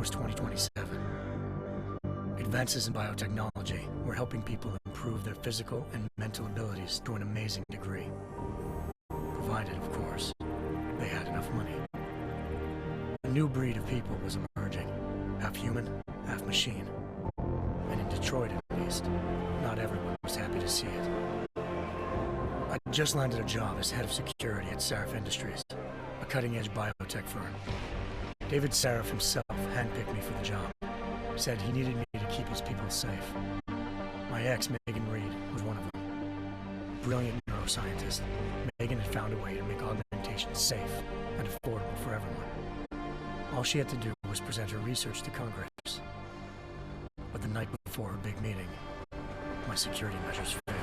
was 2027. Advances in biotechnology were helping people improve their physical and mental abilities to an amazing degree. Provided, of course, they had enough money. A new breed of people was emerging, half human, half machine. And in Detroit, at least, not everyone was happy to see it. I just landed a job as head of security at Sarif Industries, a cutting-edge biotech firm. David Sarif himself handpicked me for the job. Said he needed me to keep his people safe. My ex, Megan Reed, was one of them. Brilliant neuroscientist, Megan had found a way to make augmentation safe and affordable for everyone. All she had to do was present her research to Congress. But the night before her big meeting, my security measures failed.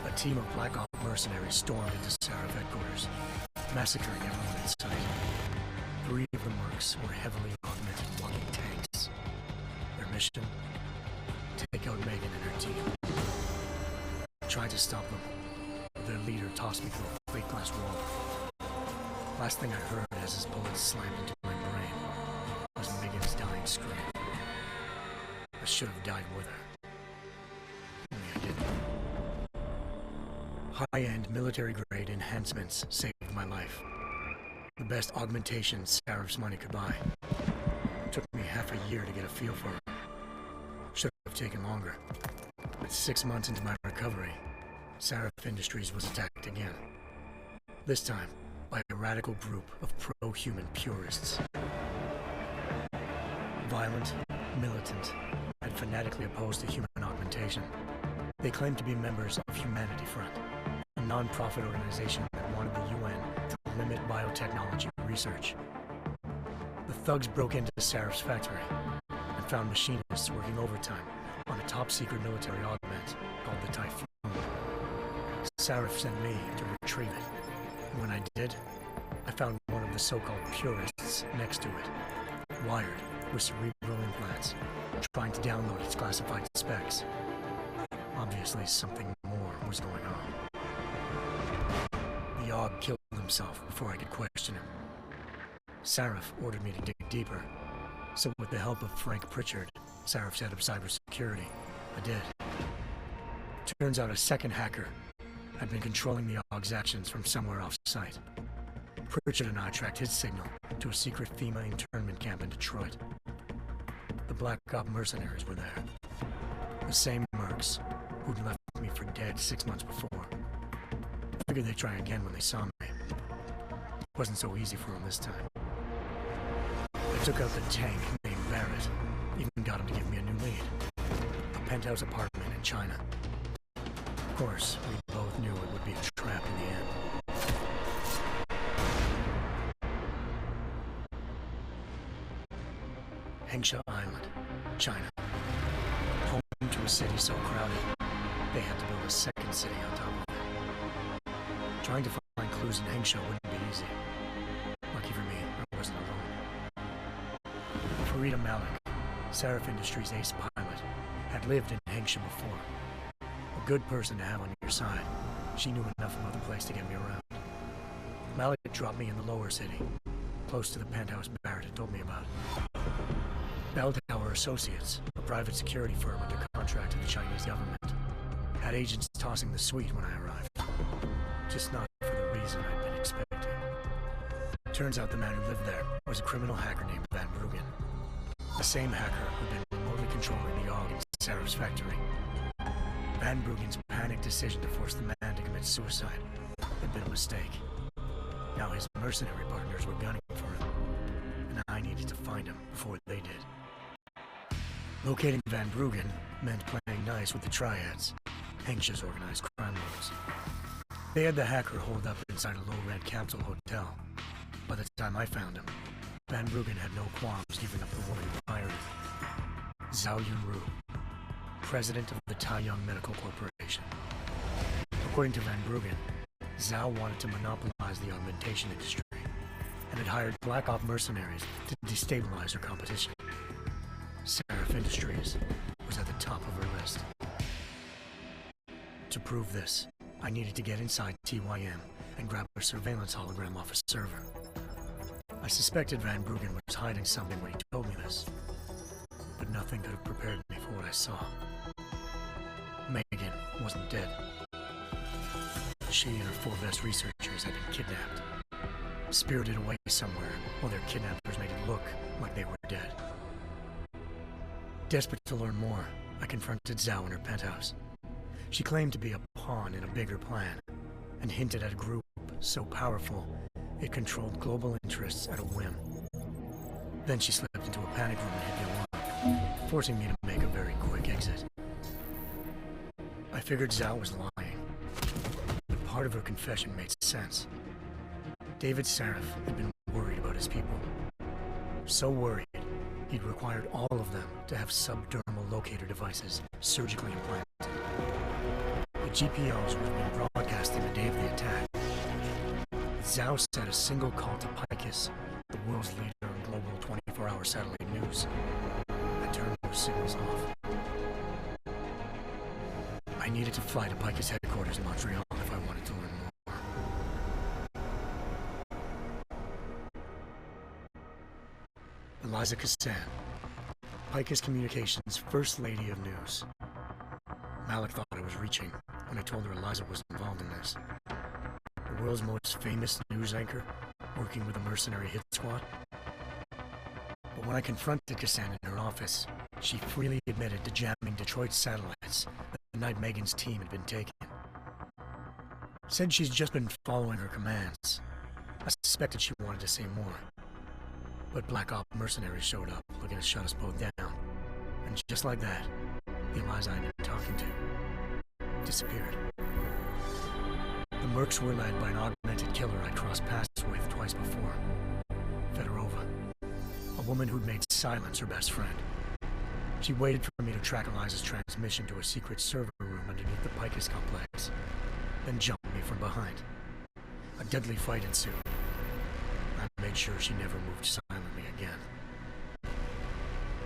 A team of Black Ops mercenaries stormed into Sarif headquarters, massacring everyone in sight. 3 of the mercs were heavily augmented walking tanks. Their mission? Take out Megan and her team. I tried to stop them, but their leader tossed me through a plate glass wall. Last thing I heard as his bullets slammed into my brain was Megan's dying scream. I should have died with her. Only I didn't. High-end military-grade enhancements saved my life. The best augmentation Sarif's money could buy. Took me half a year to get a feel for it. Should have taken longer. But 6 months into my recovery, Sarif Industries was attacked again. This time by a radical group of pro-human purists. Violent, militant, and fanatically opposed to human augmentation. They claimed to be members of Humanity Front, a non-profit organization that wanted the UN to limit biotechnology research. The thugs broke into Sarif's factory and found machinists working overtime on a top-secret military augment called the Typhoon. Sarif sent me to retrieve it, and when I did, I found one of the so-called purists next to it, wired with cerebral implants, trying to download its classified specs. Obviously, something more was going on. The Aug killed himself before I could question him. Sarif ordered me to dig deeper, so with the help of Frank Pritchard, Sarif's head of cybersecurity, I did. Turns out a second hacker had been controlling the Aug's actions from somewhere off-site. Pritchard and I tracked his signal to a secret FEMA internment camp in Detroit. The Black Ops mercenaries were there. The same mercs who'd left me for dead 6 months before. Figured they'd try again when they saw me. Wasn't so easy for them this time. I took out the tank named Barrett, even got him to give me a new lead. A penthouse apartment in China. Of course, we both knew it would be a trap in the end. Hengsha Island, China. Home to a city so crowded, they had to build a second city on top of it. Trying to find clues in Hengsha wouldn't be easy. Lucky for me, I wasn't alone. Farida Malik, Sarif Industries' ace pilot, had lived in Hengsha before. A good person to have on your side. She knew enough about the place to get me around. Malik dropped me in the lower city, close to the penthouse Barrett had told me about. Bell Tower Associates, a private security firm under contract to the Chinese government, had agents tossing the suite when I arrived. Just not for the reason I'd been expecting. Turns out the man who lived there was a criminal hacker named Van Bruggen. The same hacker who'd been remotely controlling the Aug in Sarif's factory. Van Bruggen's panicked decision to force the man to commit suicide had been a mistake. Now his mercenary partners were gunning for him, and I needed to find him before they did. Locating Van Bruggen meant playing nice with the Triads, Hengsha's organized crime lords. They had the hacker holed up inside a low-rent capsule hotel. By the time I found him, Van Bruggen had no qualms giving up the woman who hired him. Zhao Yunru, president of the Taiyang Medical Corporation. According to Van Bruggen, Zhao wanted to monopolize the augmentation industry and had hired Black Ops mercenaries to destabilize her competition. Sarif Industries was at the top of her list. To prove this, I needed to get inside TYM and grab her surveillance hologram off a server. I I suspected Van Bruggen was hiding something when he told me this, but nothing could have prepared me for what I saw. Megan wasn't dead. She and her 4 best researchers had been kidnapped, spirited away somewhere while their kidnappers made it look like they were dead. Desperate to learn more, I confronted Zhao in her penthouse. She claimed to be a pawn in a bigger plan, and hinted at a group so powerful it controlled global interests at a whim. Then she slipped into a panic room and hit the alarm, forcing me to make a very quick exit. I figured Zhao was lying, but part of her confession made sense. David Sarif had been worried about his people. So worried, he'd required all of them to have subdermal locator devices surgically implanted. The GPOs would have been broadcasting the day of the attack. Zhao sent a single call to Picus, the world's leader in global 24-hour satellite news, and turned those signals off. I needed to fly to Picus headquarters in Montreal if I wanted to learn more. Eliza Cassan, Picus Communications' First Lady of News. Malik thought I was reaching when I told her Eliza was involved in this. The world's most famous news anchor, working with a mercenary hit squad. But when I confronted Cassan in her office, she freely admitted to jamming Detroit's satellites the night Megan's team had been taken. Said she's just been following her commands. I suspected she wanted to say more. But Black Op mercenaries showed up, looking to shut us both down. And just like that, the Eliza I'd been talking to disappeared. The Mercs were led by an augmented killer I crossed paths with twice before. Fedorova, a woman who'd made silence her best friend. She waited for me to track Eliza's transmission to a secret server room underneath the Picus complex, then jumped me from behind. A deadly fight ensued. I made sure she never moved silently again.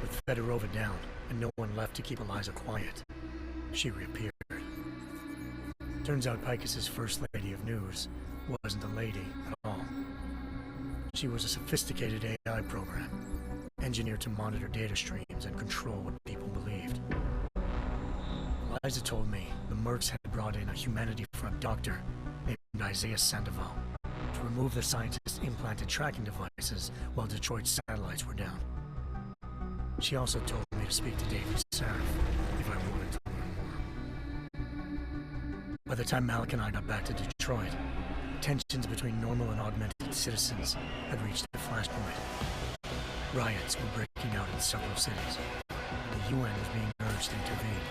With Fedorova down and no one left to keep Eliza quiet, she reappeared. Turns out Picus's First Lady of News wasn't a lady at all. She was a sophisticated AI program, engineered to monitor data streams and control what people believed. Eliza told me the Mercs had brought in a Humanity Front doctor named Isaiah Sandoval to remove the scientist's implanted tracking devices while Detroit's satellites were down. She also told me to speak to David Sarif if I wanted to learn more. By the time Malik and I got back to Detroit, tensions between normal and augmented citizens had reached a flashpoint. Riots were breaking out in several cities. The UN was being urged to intervene.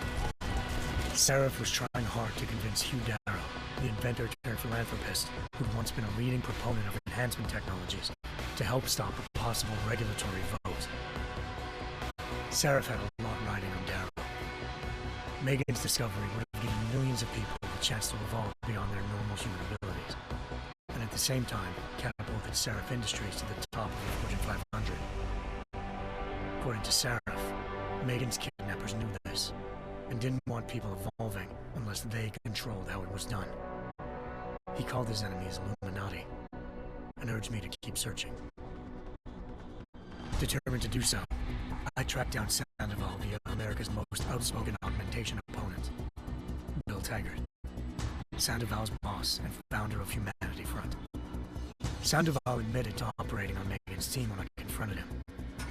Sarif was trying hard to convince Hugh Darrow, the inventor turned philanthropist who'd once been a leading proponent of enhancement technologies, to help stop a possible regulatory vote. Sarif had a lot riding on Darrow. Megan's discovery would have given millions of people the chance to evolve beyond their normal human abilities, and at the same time catapulted Sarif Industries to the top of the Fortune 500. According to Sarif, Megan's kidnappers knew this, and didn't want people evolving unless they controlled how it was done. He called his enemies Illuminati, and urged me to keep searching. Determined to do so, I tracked down Sandoval via America's most outspoken augmentation opponent, Bill Taggart, Sandoval's boss and founder of Humanity Front. Sandoval admitted to operating on Megan's team when I confronted him,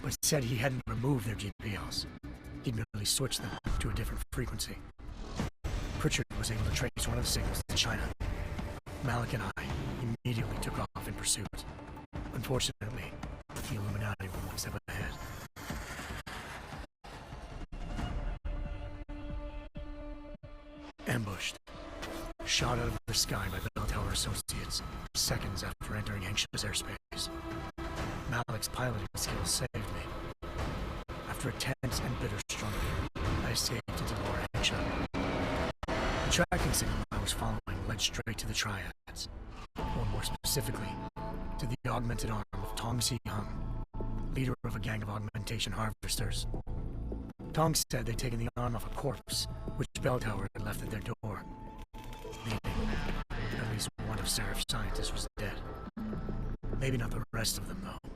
but said he hadn't removed their GPOs. He'd merely switched them to a different frequency. Pritchard was able to trace one of the signals to China. Malik and I immediately took off in pursuit. Unfortunately, the Illuminati were one step ahead. Ambushed. Shot out of the sky by Bell Tower Associates, seconds after entering anxious airspace. Malik's piloting skills saved me. After a tense and bitter struggle, I escaped into Lower Hampshire. The tracking signal I was following led straight to the Triads, or more specifically, to the augmented arm of Tong Si Hung, leader of a gang of augmentation harvesters. Tong said they'd taken the arm off a corpse, which Bell Tower had left at their door, meaning at least one of Sarif's scientists was dead. Maybe not the rest of them, though.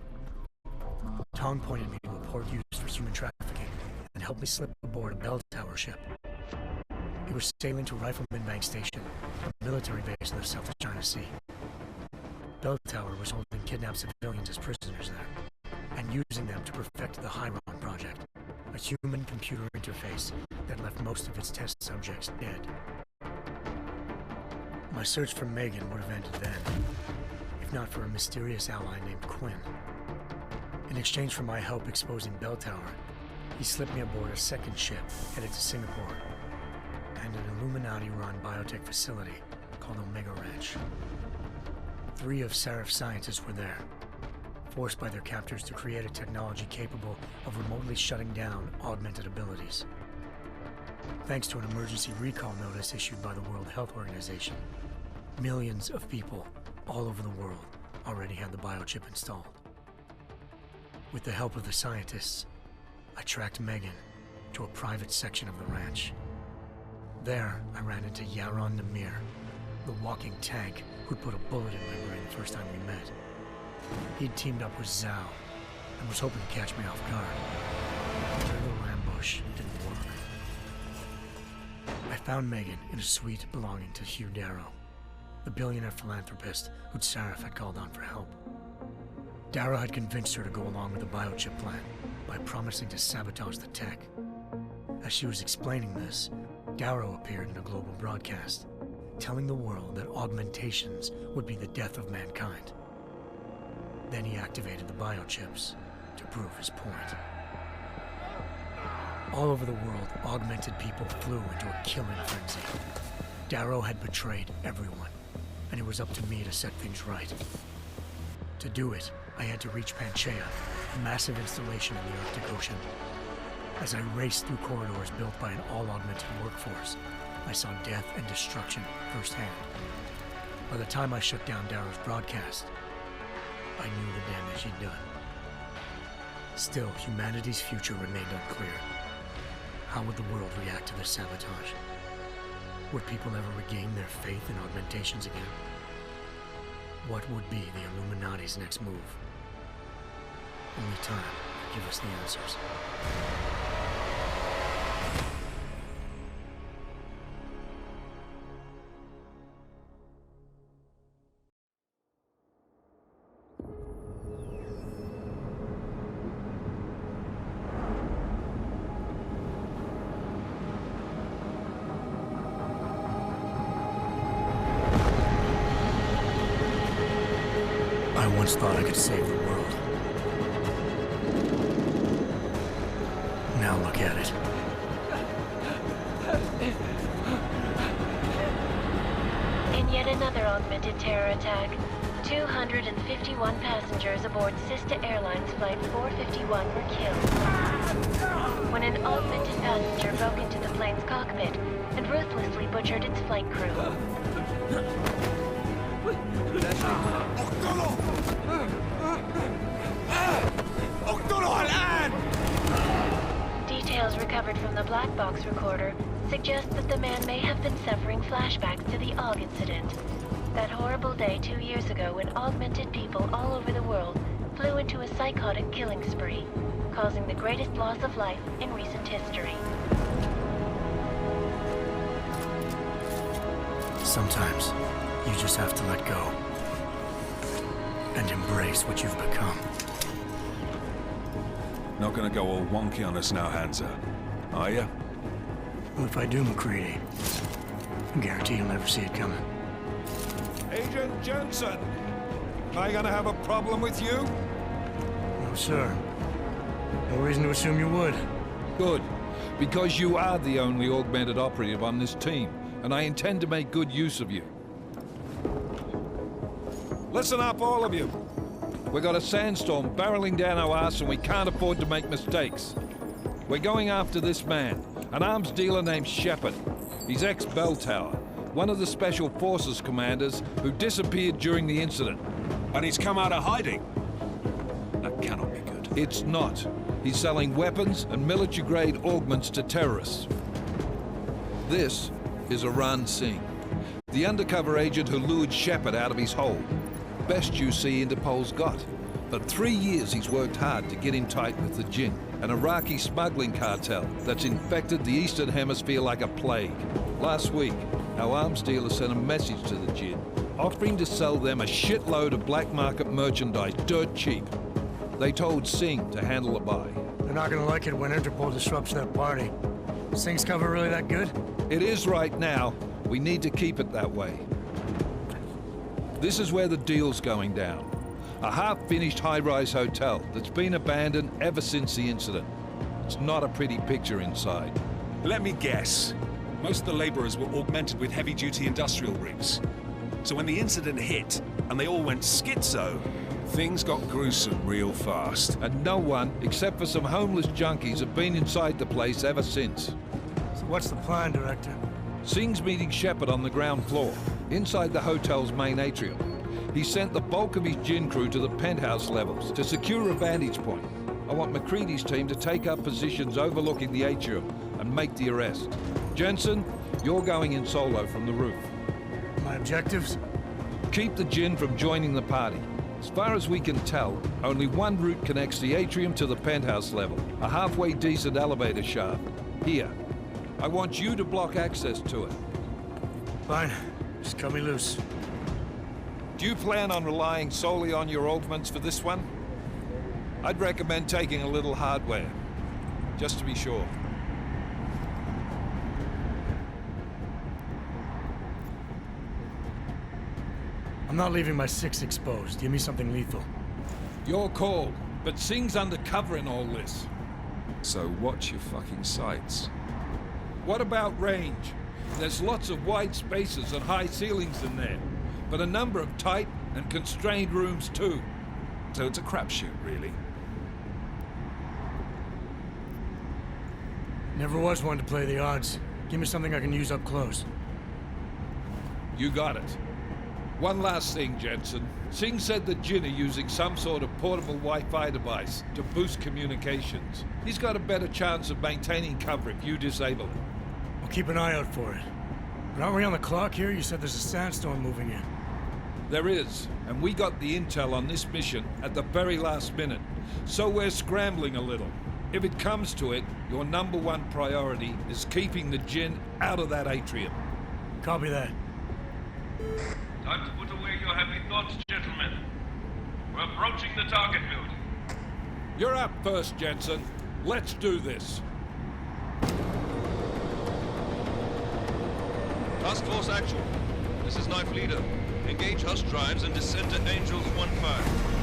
Tong pointed me to a port used for human trafficking and helped me slip aboard a bell tower ship. We were sailing to Rifleman Bank Station, a military base in the South China Sea. Bell Tower was holding kidnapped civilians as prisoners there, and using them to perfect the Hyron project, a human-computer interface that left most of its test subjects dead. My search for Megan would have ended then, if not for a mysterious ally named Quinn. In exchange for my help exposing Bell Tower, he slipped me aboard a second ship headed to Singapore and an Illuminati-run biotech facility called Omega Ranch. 3 of Seraph's scientists were there, forced by their captors to create a technology capable of remotely shutting down augmented abilities. Thanks to an emergency recall notice issued by the World Health Organization, millions of people all over the world already had the biochip installed. With the help of the scientists, I tracked Megan to a private section of the ranch. There, I ran into Yaron Namir, the walking tank who'd put a bullet in my brain the first time we met. He'd teamed up with Zhao and was hoping to catch me off guard. Their little ambush didn't work. I found Megan in a suite belonging to Hugh Darrow, the billionaire philanthropist who'd Saraf had called on for help. Darrow had convinced her to go along with the biochip plan by promising to sabotage the tech. As she was explaining this, Darrow appeared in a global broadcast, telling the world that augmentations would be the death of mankind. Then he activated the biochips to prove his point. All over the world, augmented people flew into a killing frenzy. Darrow had betrayed everyone, and it was up to me to set things right. To do it, I had to reach Panchaea, a massive installation in the Arctic Ocean. As I raced through corridors built by an all-augmented workforce, I saw death and destruction firsthand. By the time I shut down Darrow's broadcast, I knew the damage he'd done. Still, humanity's future remained unclear. How would the world react to this sabotage? Would people ever regain their faith in augmentations again? What would be the Illuminati's next move? Only time could give us the answers. I once thought I could save the world. Now look at it. In yet another augmented terror attack, 251 passengers aboard Sister Airlines Flight 451 were killed when an augmented passenger broke into the plane's cockpit and ruthlessly butchered its flight crew. Details recovered from the black box recorder suggest that the man may have been suffering flashbacks to the AUG incident. That horrible day 2 years ago when augmented people all over the world flew into a psychotic killing spree, causing the greatest loss of life in recent history. Sometimes, you just have to let go and embrace what you've become. Not gonna go all wonky on us now, Hansa, are you? Well, if I do, McCready, I guarantee you'll never see it coming. Agent Jensen, am I gonna have a problem with you? No, sir. No reason to assume you would. Good, because you are the only augmented operative on this team, and I intend to make good use of you. Listen up, all of you. We got a sandstorm barreling down our arse and we can't afford to make mistakes. We're going after this man, an arms dealer named Shepard. He's ex-Bell Tower, one of the Special Forces commanders who disappeared during the incident. And he's come out of hiding? That cannot be good. It's not. He's selling weapons and military-grade augments to terrorists. This is Aran Singh, the undercover agent who lured Shepard out of his hole. Best you see Interpol's got. For 3 years he's worked hard to get in tight with the Jinn, an Iraqi smuggling cartel that's infected the Eastern Hemisphere like a plague. Last week, our arms dealer sent a message to the Jinn, offering to sell them a shitload of black market merchandise dirt cheap. They told Singh to handle the buy. They're not gonna like it when Interpol disrupts their party. Sing's cover really that good? It is right now. We need to keep it that way. This is where the deal's going down. A half-finished high-rise hotel that's been abandoned ever since the incident. It's not a pretty picture inside. Let me guess. Most of the laborers were augmented with heavy-duty industrial rigs. So when the incident hit, and they all went schizo, things got gruesome real fast. And no one, except for some homeless junkies, have been inside the place ever since. So what's the plan, Director? Singh's meeting Shepard on the ground floor, inside the hotel's main atrium. He sent the bulk of his Jinn crew to the penthouse levels to secure a vantage point. I want McCready's team to take up positions overlooking the atrium and make the arrest. Jensen, you're going in solo from the roof. My objectives? Keep the Jinn from joining the party. As far as we can tell, only one route connects the atrium to the penthouse level, a halfway decent elevator shaft. Here. I want you to block access to it. Fine. Just cut me loose. Do you plan on relying solely on your augments for this one? I'd recommend taking a little hardware, just to be sure. I'm not leaving my 6 exposed. Give me something lethal. Your call, but Singh's undercover in all this. So watch your fucking sights. What about range? There's lots of wide spaces and high ceilings in there, but a number of tight and constrained rooms too. So it's a crapshoot, really. Never was one to play the odds. Give me something I can use up close. You got it. One last thing, Jensen. Singh said the Jinn are using some sort of portable Wi-Fi device to boost communications. He's got a better chance of maintaining cover if you disable it. I'll keep an eye out for it. But aren't we on the clock here? You said there's a sandstorm moving in. There is, and we got the intel on this mission at the very last minute, so we're scrambling a little. If it comes to it, your #1 priority is keeping the Jinn out of that atrium. Copy that. Time to put away your heavy thoughts, gentlemen. We're approaching the target building. You're up first, Jensen. Let's do this. Task Force Actual. This is Knife Leader. Engage Hush drives and descend to Angels 1-5.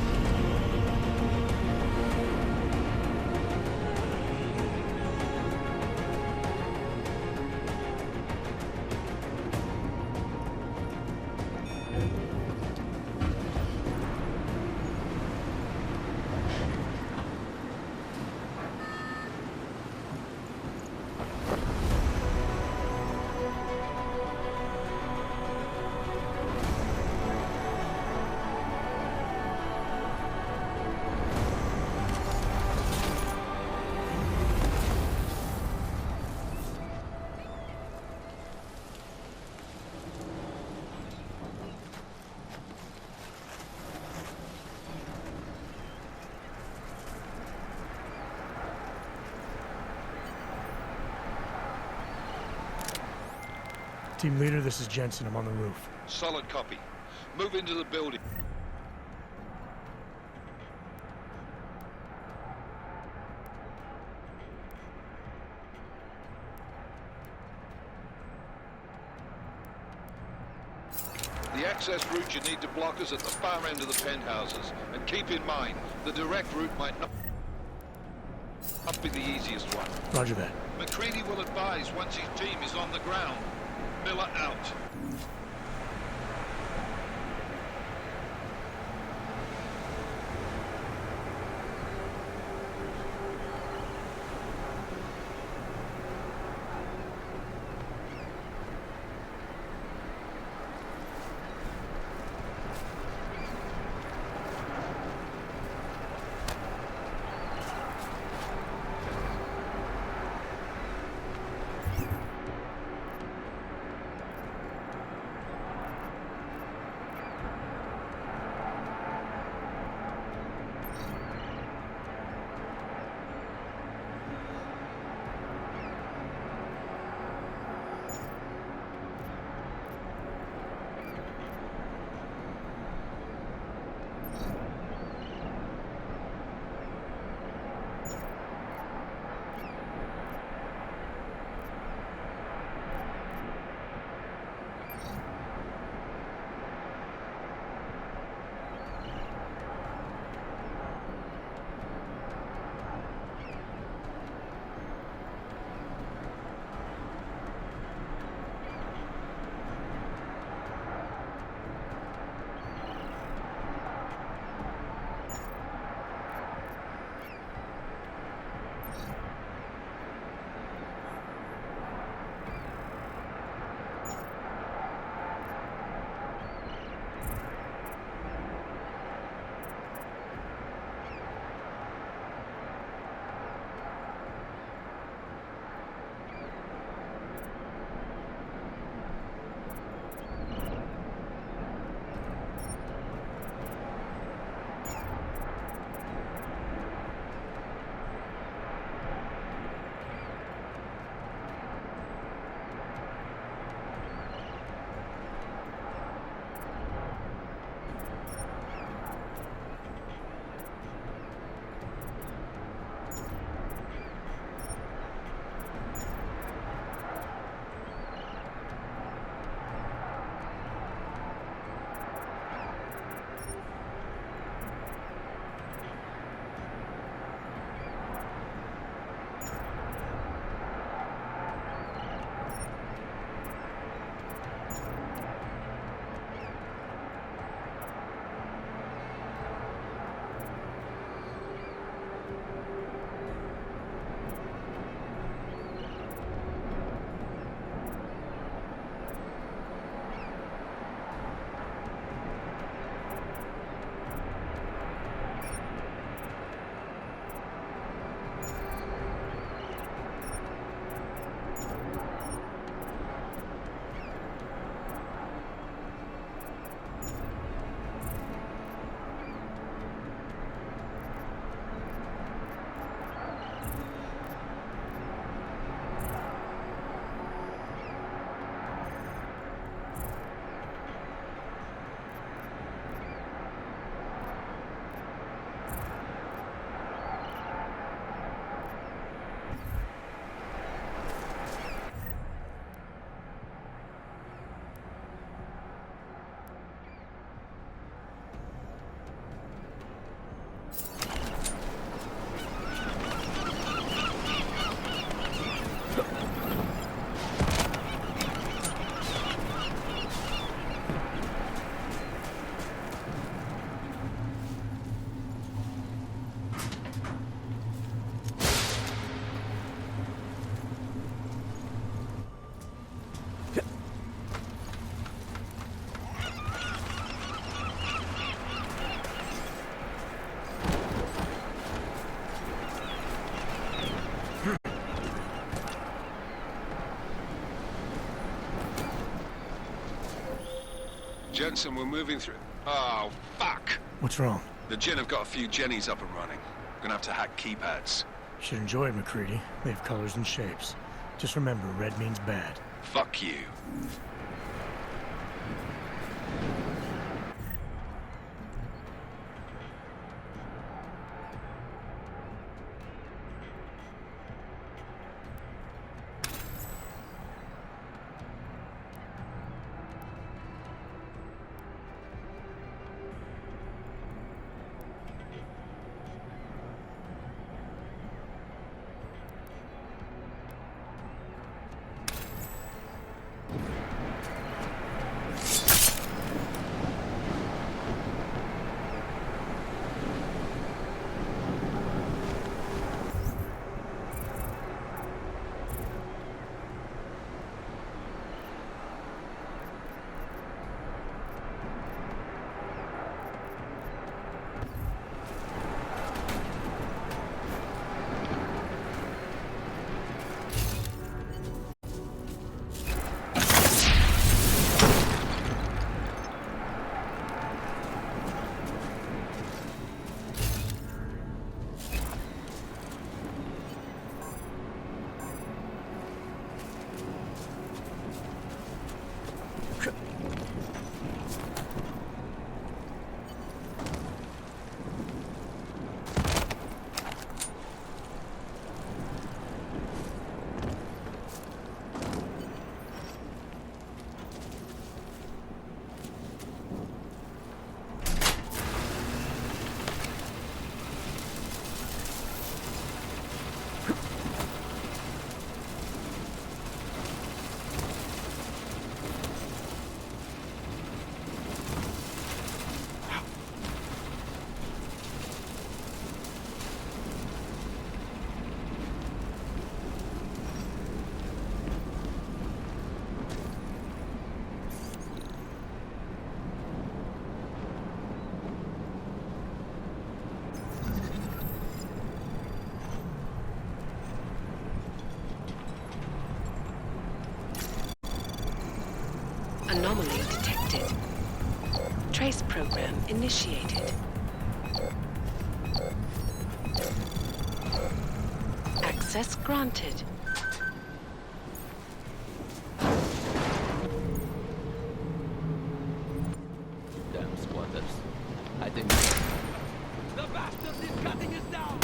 Team leader, this is Jensen. I'm on the roof. Solid copy. Move into the building. The access route you need to block is at the far end of the penthouses. And keep in mind, the direct route might not be the easiest one. Roger that. McCready will advise once his team is on the ground. Miller out. Jensen, we're moving through... Oh, fuck! What's wrong? The Jinn have got a few Jennies up and running. Gonna have to hack keypads. Should enjoy it, McCready. They have colors and shapes. Just remember, red means bad. Fuck you. Anomaly detected. Trace program initiated. Access granted. Damn squatters. I think... The bastard is cutting us down!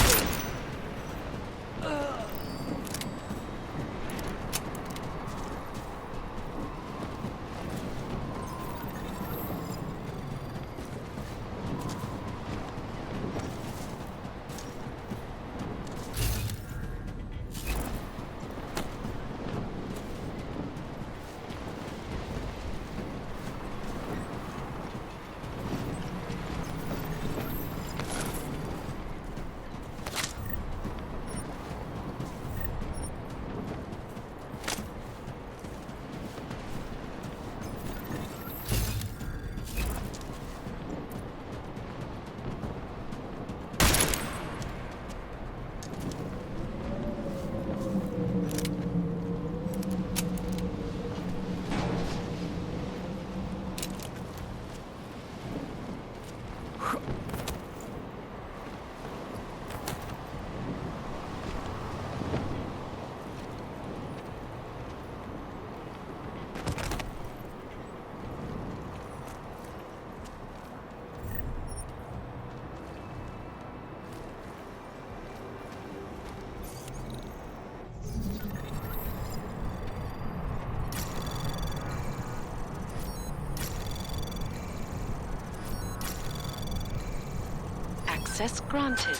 Access granted.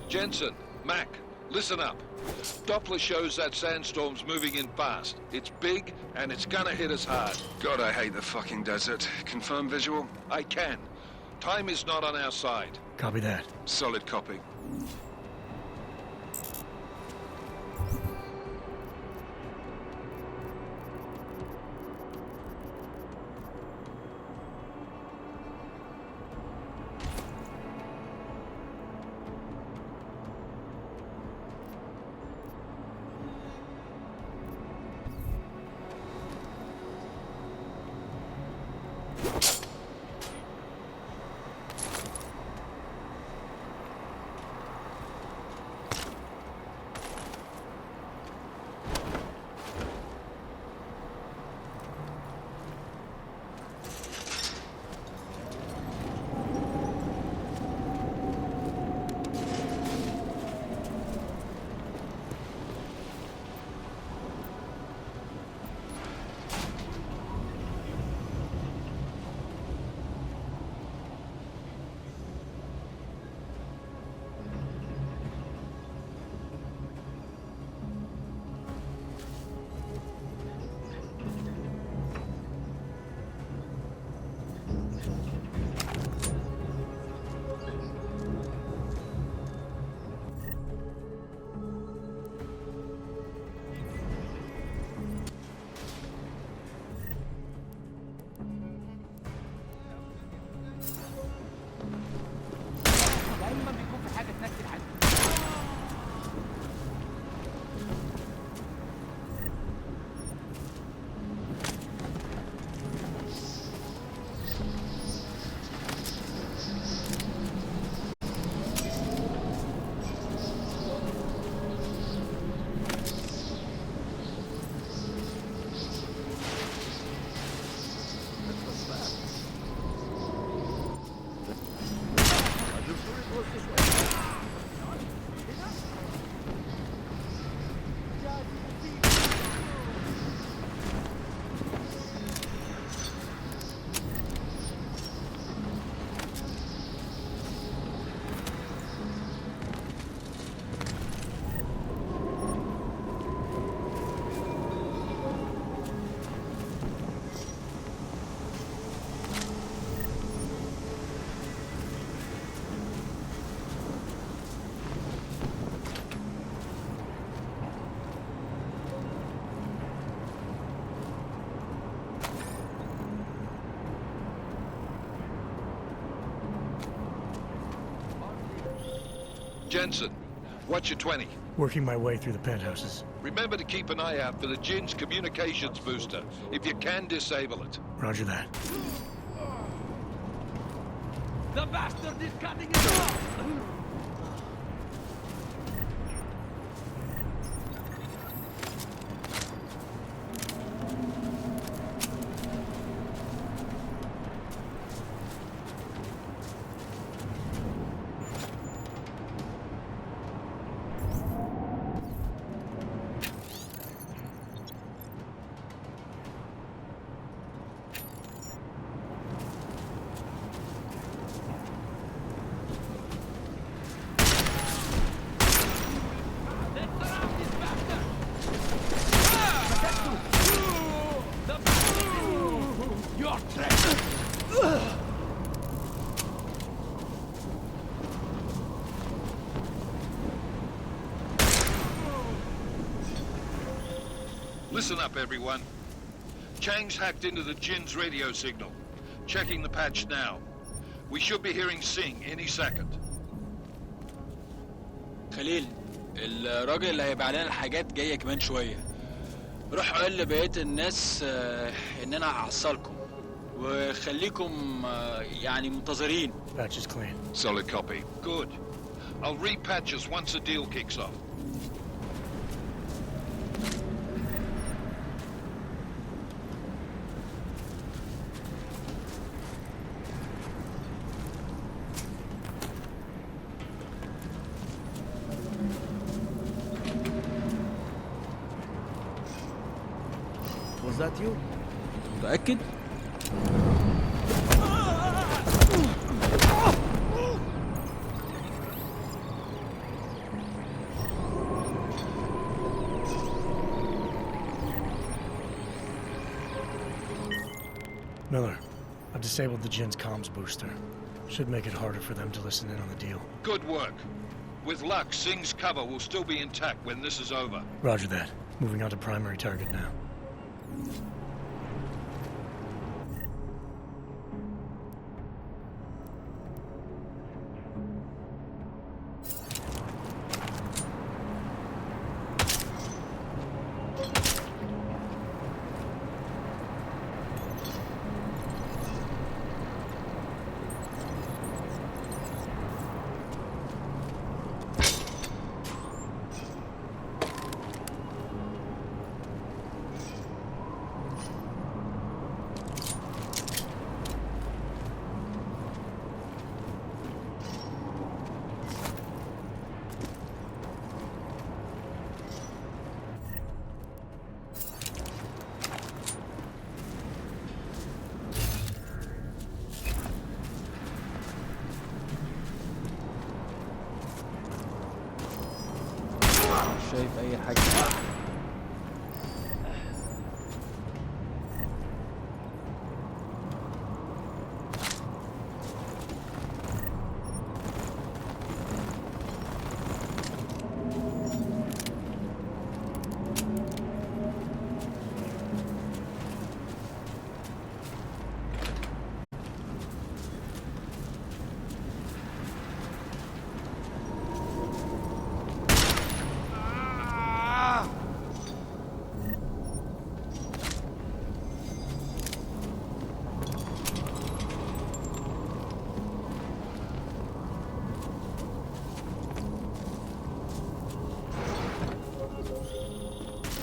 Jensen, Mac, listen up. Doppler shows that sandstorm's moving in fast. It's big, and it's gonna hit us hard. God, I hate the fucking desert. Confirm visual? I can. Time is not on our side. Copy that. Solid copy. Jensen, what's your 20? Working my way through the penthouses. Remember to keep an eye out for the Jin's communications booster. If you can, disable it. Roger that. The bastard is cutting it off! Listen up, everyone. Chang's hacked into the Jin's radio signal. Checking the patch now. We should be hearing Singh any second. خليل، الراجل اللي هيبيع لنا الحاجات جاية كمان شوية. روح قول لبقية الناس إن أنا هحصلكم. وخليكم يعني منتظرين. Patch is clean. Solid copy. Good. I'll repatch us once the deal kicks off. Was that you? متأكد؟ Miller, I've disabled the Jin's comms booster. Should make it harder for them to listen in on the deal. Good work. With luck, Singh's cover will still be intact when this is over. Roger that. Moving on to primary target now. شايف اي حاجة؟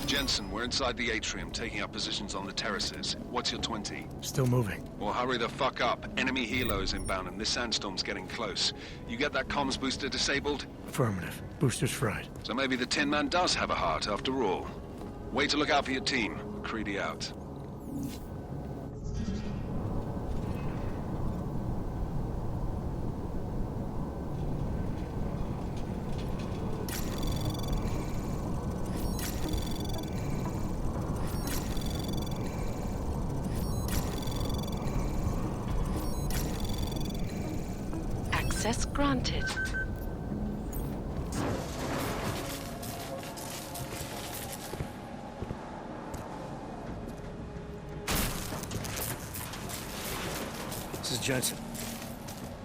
Jensen, we're inside the atrium, taking up positions on the terraces. What's your 20? Still moving. Well, hurry the fuck up. Enemy helos inbound, and this sandstorm's getting close. You get that comms booster disabled? Affirmative. Booster's fried. So maybe the Tin Man does have a heart, after all. Way to look out for your team. Creedy out. Access granted. This is Jensen.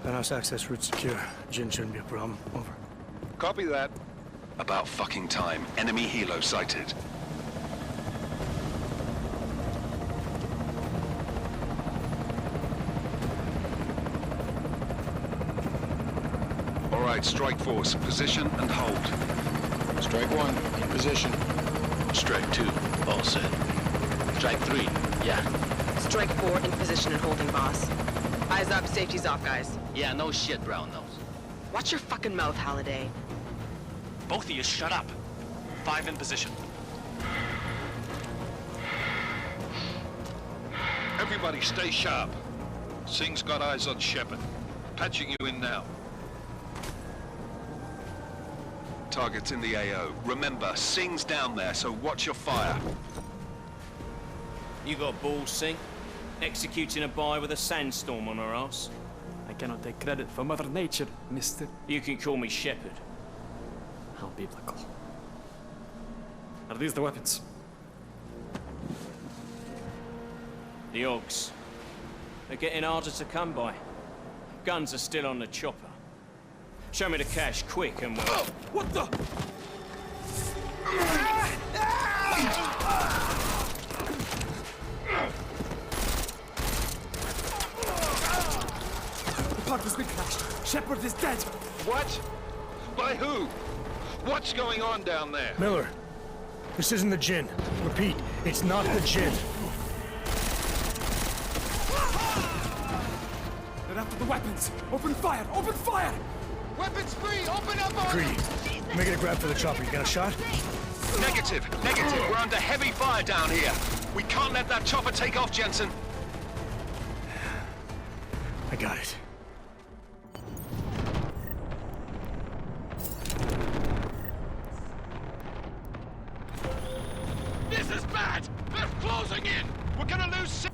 Penthouse access route secure. Jin shouldn't be a problem. Over. Copy that. About fucking time. Enemy helo sighted. All right, strike force. Position and hold. Strike 1, in position. Strike 2, all set. Strike 3, yeah. Strike 4 in position and holding, boss. Eyes up, safety's off, guys. Yeah, no shit, Brown Nose. Watch your fucking mouth, Halliday. Both of you shut up. 5 in position. Everybody stay sharp. Singh's got eyes on Shepard. Patching you in now. Target's in the AO. Remember, Singh's down there, so watch your fire. You got balls, Singh? Executing a buy with a sandstorm on our ass? I cannot take credit for Mother Nature, mister. You can call me Shepard. How biblical. Are these the weapons? The Ogs. They're getting harder to come by. Guns are still on the chopper. Show me the cash, quick, and we'll... Oh, what the? The park has been crashed. Shepard is dead. What? By who? What's going on down there? Miller, this isn't the Jinn. Repeat, it's not the Jinn. They're after the weapons. Open fire! Open fire! Weapons free! Open up on... Greedy, making a grab for the chopper. You got a shot? Negative. We're under heavy fire down here. We can't let that chopper take off, Jensen. I got it. This is bad! They're closing in! We're gonna lose Singh!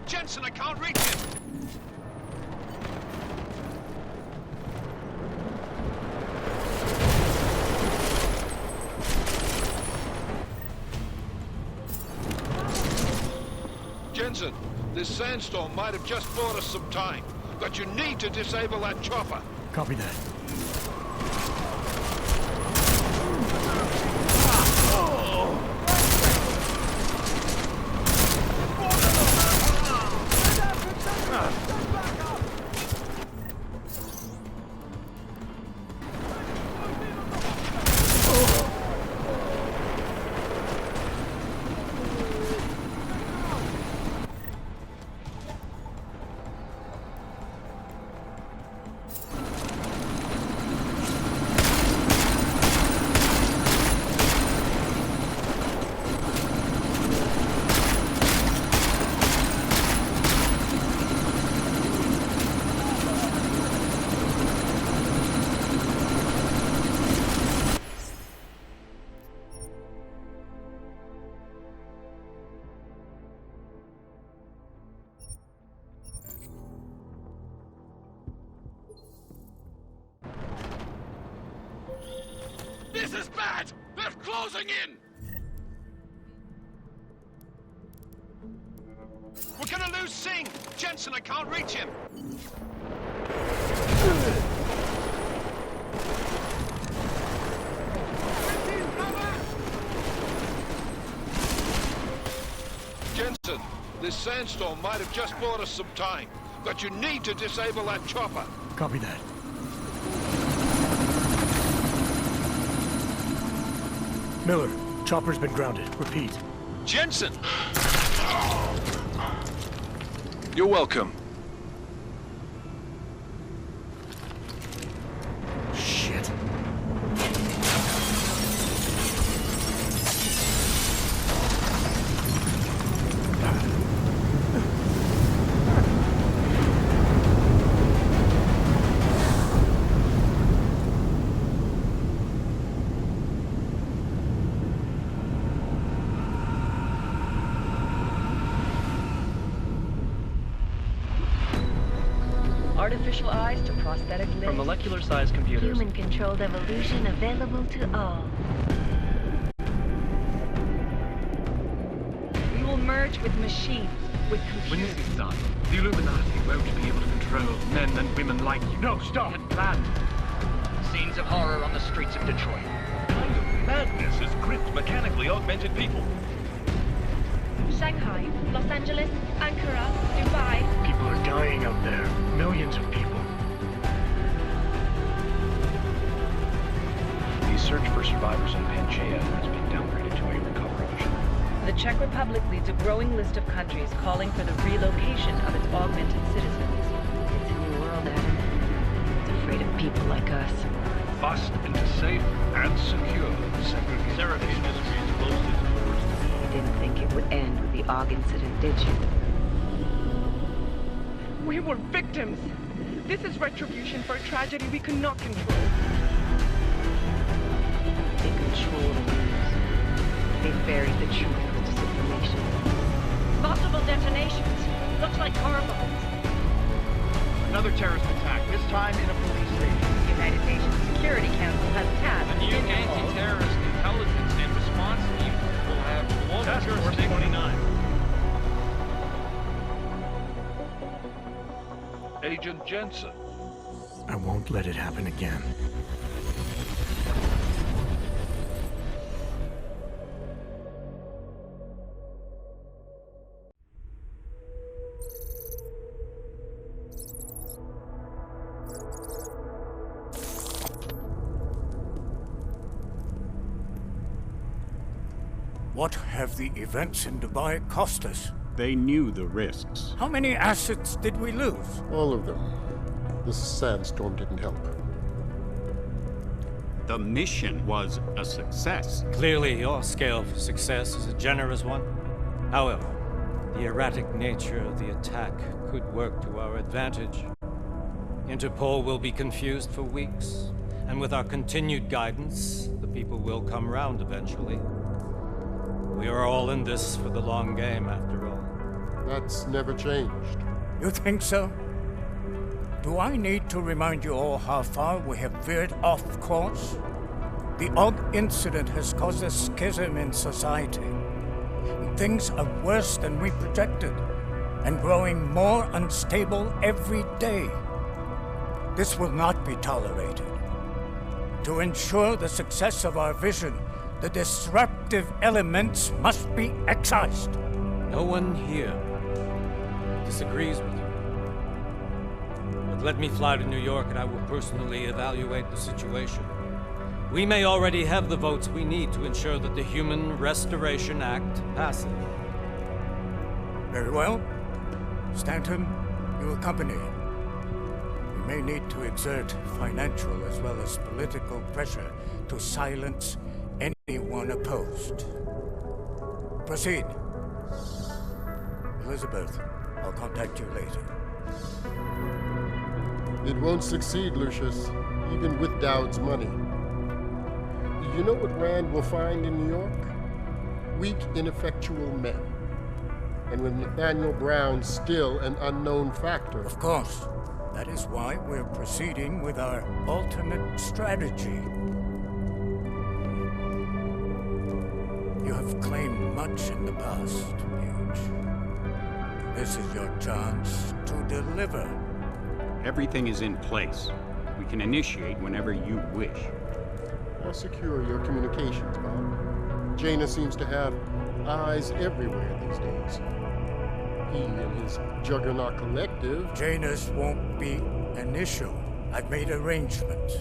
Jensen, I can't reach him! Jensen, this sandstorm might have just bought us some time, but you need to disable that chopper. Copy that. This is bad! They're closing in! We're gonna lose Singh! Jensen, I can't reach him! Jensen, this sandstorm might have just bought us some time, but you need to disable that chopper. Copy that. Miller, chopper's been grounded. Repeat. Jensen! You're welcome. Shit. Artificial eyes to prosthetic limbs. From molecular-sized computers. Human-controlled evolution available to all. We will merge with machines, with When computers. this is done, the Illuminati won't be able to control women like you. No, stop! And planned. Scenes of horror on the streets of Detroit. What kind of madness has gripped mechanically augmented people? Shanghai, Los Angeles, Ankara, Dubai. People are dying out there. Millions of people. The search for survivors in Pangaea has been downgraded to a recovery mission. The Czech Republic leads a growing list of countries calling for the relocation of its augmented citizens. It's a new world, Adam. It's afraid of people like us. Bust into safe and secure segregation. Syracuse Industries closed its doors. You didn't think it would end with the AUG incident, did you? We were victims. This is retribution for a tragedy we cannot control. They control the news. They buried the truth with disinformation. Multiple detonations. Looks like car bombs. Another terrorist attack, this time in a police station. The United Nations Security Council has tasked The new anti-terrorist intelligence and response team will have global Task Force jurisdiction. 29. Agent Jensen. I won't let it happen again. What have the events in Dubai cost us? They knew the risks. How many assets did we lose? All of them. This sandstorm didn't help. The mission was a success. Clearly, your scale for success is a generous one. However, the erratic nature of the attack could work to our advantage. Interpol will be confused for weeks, and with our continued guidance, the people will come round eventually. We are all in this for the long game, after all. That's never changed. You think so? Do I need to remind you all how far we have veered off course? The AUG incident has caused a schism in society. Things are worse than we projected, and growing more unstable every day. This will not be tolerated. To ensure the success of our vision, the disruptive elements must be excised. No one here disagrees with you. But let me fly to New York and I will personally evaluate the situation. We may already have the votes we need to ensure that the Human Restoration Act passes. Very well. Stanton, you accompany. We may need to exert financial as well as political pressure to silence anyone opposed. Proceed. Elizabeth, I'll contact you later. It won't succeed, Lucius, even with Dowd's money. You know what Rand will find in New York? Weak, ineffectual men. And with Nathaniel Brown still an unknown factor. Of course. That is why we're proceeding with our alternate strategy. You have claimed much in the past, Paige. This is your chance to deliver. Everything is in place. We can initiate whenever you wish. I'll secure your communications, Bob. Jaina seems to have eyes everywhere these days. He and his Juggernaut Collective... Jaina's won't be an issue. I've made arrangements.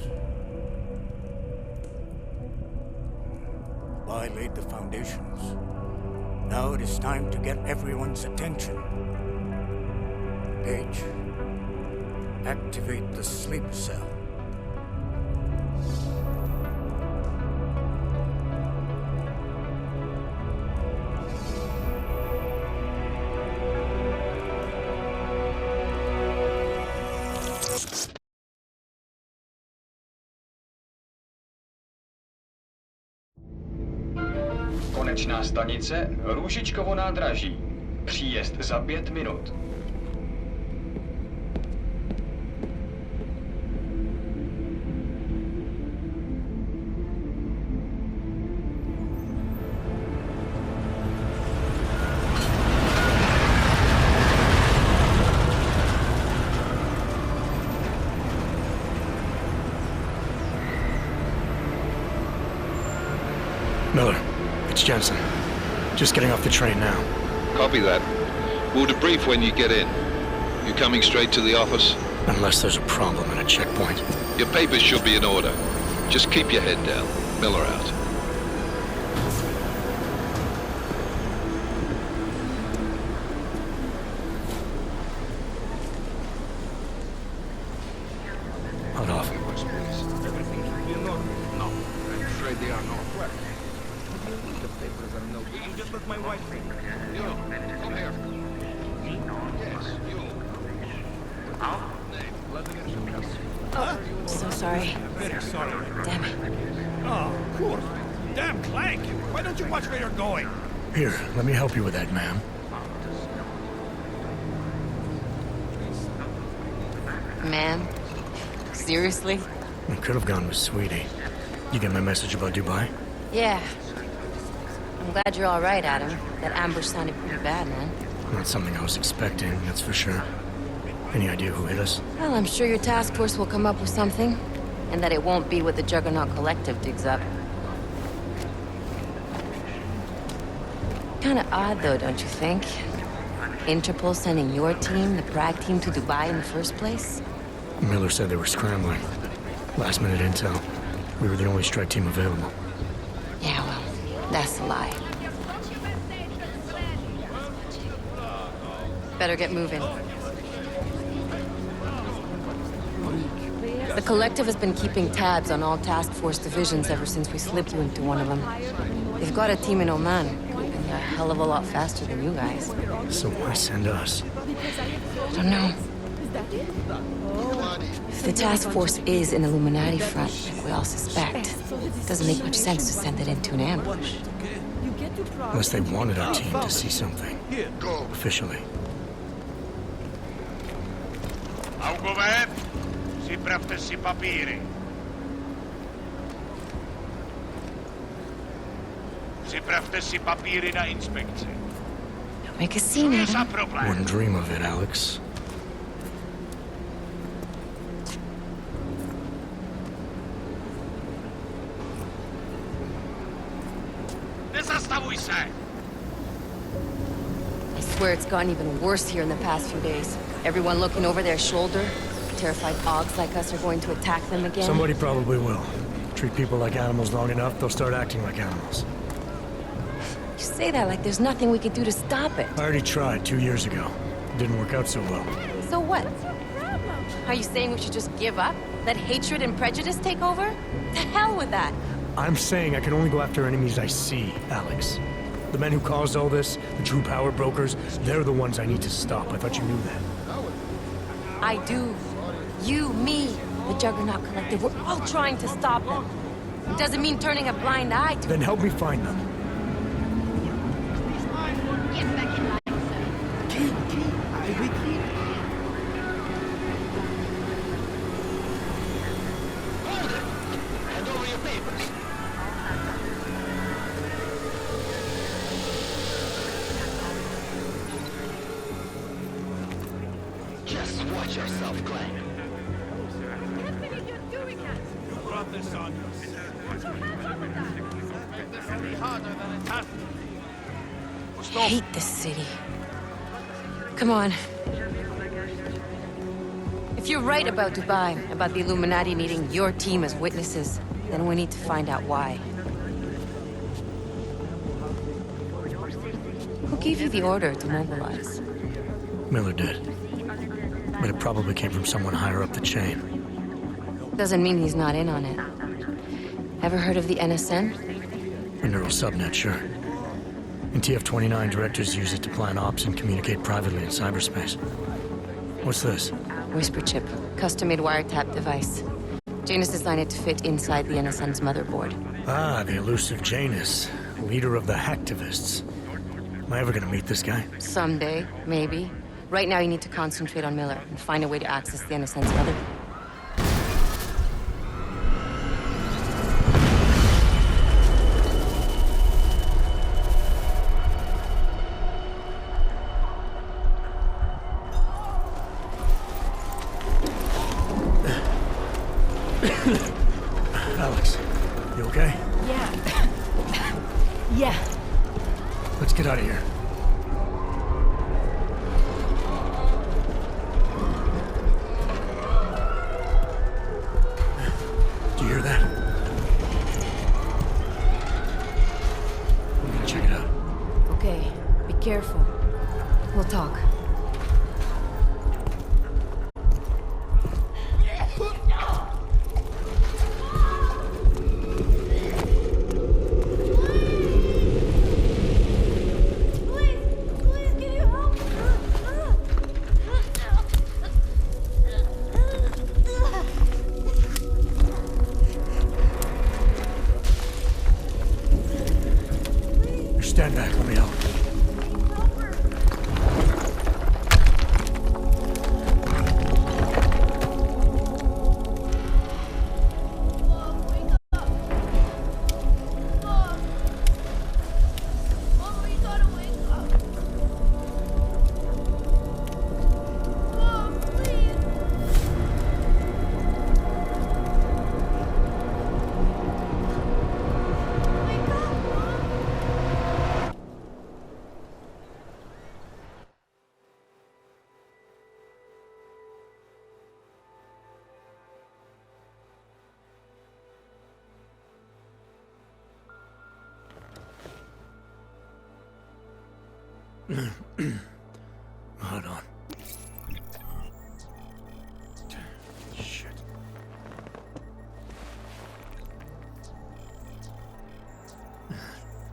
I laid the foundations. Now it is time to get everyone's attention. Paige, activate the sleep cell. Konečná stanice Růžičkovo nádraží. Příjezd za 5 minut. Miller, it's Jensen. Just getting off the train now. Copy that. We'll debrief when you get in. You coming straight to the office? Unless there's a problem at a checkpoint. Your papers should be in order. Just keep your head down. Miller out. Hold off. Everything should be in order. No, I'm afraid they are not. What? The papers are no good. You just let my wife think. You, come here. Yes, you. Name, let me get some coffee. Oh, so sorry. Very sorry. Damn it. Oh, of course. Damn Clank! Why don't you watch where you're going? Here, let me help you with that, ma'am. Man? Seriously? I could have gone with Sweetie. You get my message about Dubai? Yeah. I'm glad you're all right, Adam. That ambush sounded pretty bad, man. Not something I was expecting, that's for sure. Any idea who hit us? Well, I'm sure your task force will come up with something. And that it won't be what the Juggernaut Collective digs up. Kinda odd, though, don't you think? Interpol sending your team, the Prague team, to Dubai in the first place? Miller said they were scrambling. Last minute intel. We were the only strike team available. Yeah, well, that's a lie. Better get moving. The Collective has been keeping tabs on all task force divisions ever since we slipped you into one of them. They've got a team in Oman. Could be a hell of a lot faster than you guys. So why send us? I don't know. If the task force is an Illuminati front, like we all suspect, it doesn't make much sense to send it into an ambush. Unless they wanted our team to see something. Officially. Augover, připravte si papíry. Připravte si papíry na inspekci. Don't make a scene, Adam. Wouldn't dream of it, Alex. Nezastavuj se! I swear it's gotten even worse here in the past few days. Everyone looking over their shoulder. Terrified Augs like us are going to attack them again. Somebody probably will. Treat people like animals long enough, they'll start acting like animals. You say that like there's nothing we could do to stop it. I already tried 2 years ago. Didn't work out so well. So what? Are you saying we should just give up? Let hatred and prejudice take over? To hell with that! I'm saying I can only go after enemies I see, Alex. The men who caused all this, the true power brokers, they're the ones I need to stop. I thought you knew that. I do. You, me, the Juggernaut Collective, we're all trying to stop them. It doesn't mean turning a blind eye to... Then help me find them. Just watch yourself, Glenn. You brought this on yourself. I hate this city. Come on. If you're right about Dubai, about the Illuminati needing your team as witnesses, then we need to find out why. Who gave you the order to mobilize? Miller did. But it probably came from someone higher up the chain. Doesn't mean he's not in on it. Ever heard of the NSN? A neural subnet, sure. In TF-29, directors use it to plan ops and communicate privately in cyberspace. What's this? Whisper chip. Custom-made wiretap device. Janus designed it to fit inside the NSN's motherboard. Ah, the elusive Janus. Leader of the hacktivists. Am I ever gonna meet this guy? Someday, maybe. Right now you need to concentrate on Miller and find a way to access the NSN's motherboard. Alex, you okay? Yeah. Yeah. Let's get out of here. Do you hear that? I'm gonna check it out. Okay, be careful. We'll talk. Stand back, let me help. Hold on. Shit.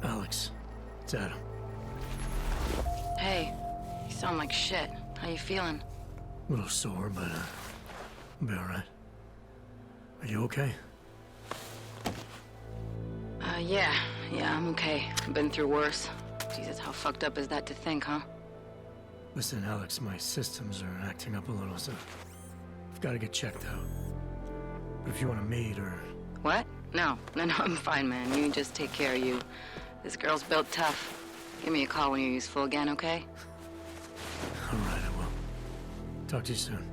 Alex, it's Adam. Hey, you sound like shit. How you feeling? A little sore, but I'll be alright. Are you okay? Yeah, I'm okay. I've been through worse. Jesus, how fucked up is that to think, huh? Listen, Alex, my systems are acting up a little, so I've got to get checked out. But if you want to meet or... What? No, I'm fine, man. You just take care of you. This girl's built tough. Give me a call when you're useful again, okay? Alright, I will. Talk to you soon.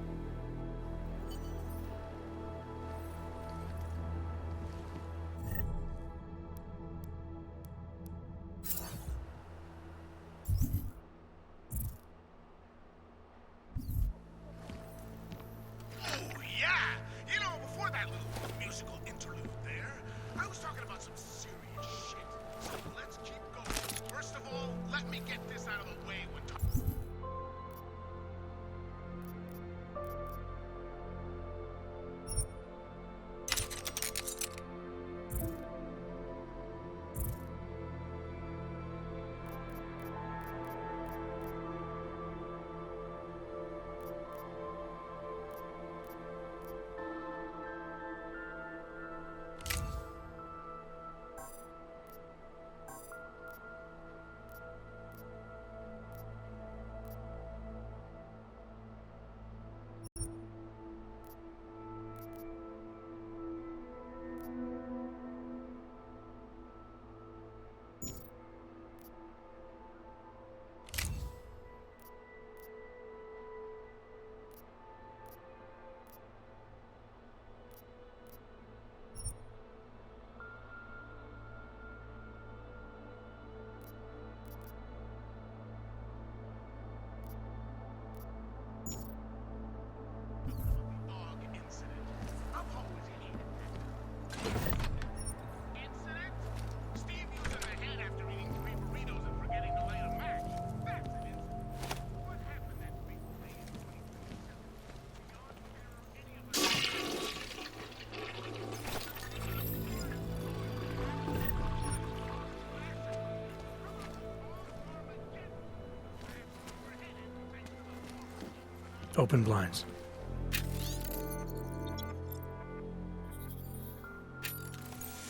Open blinds.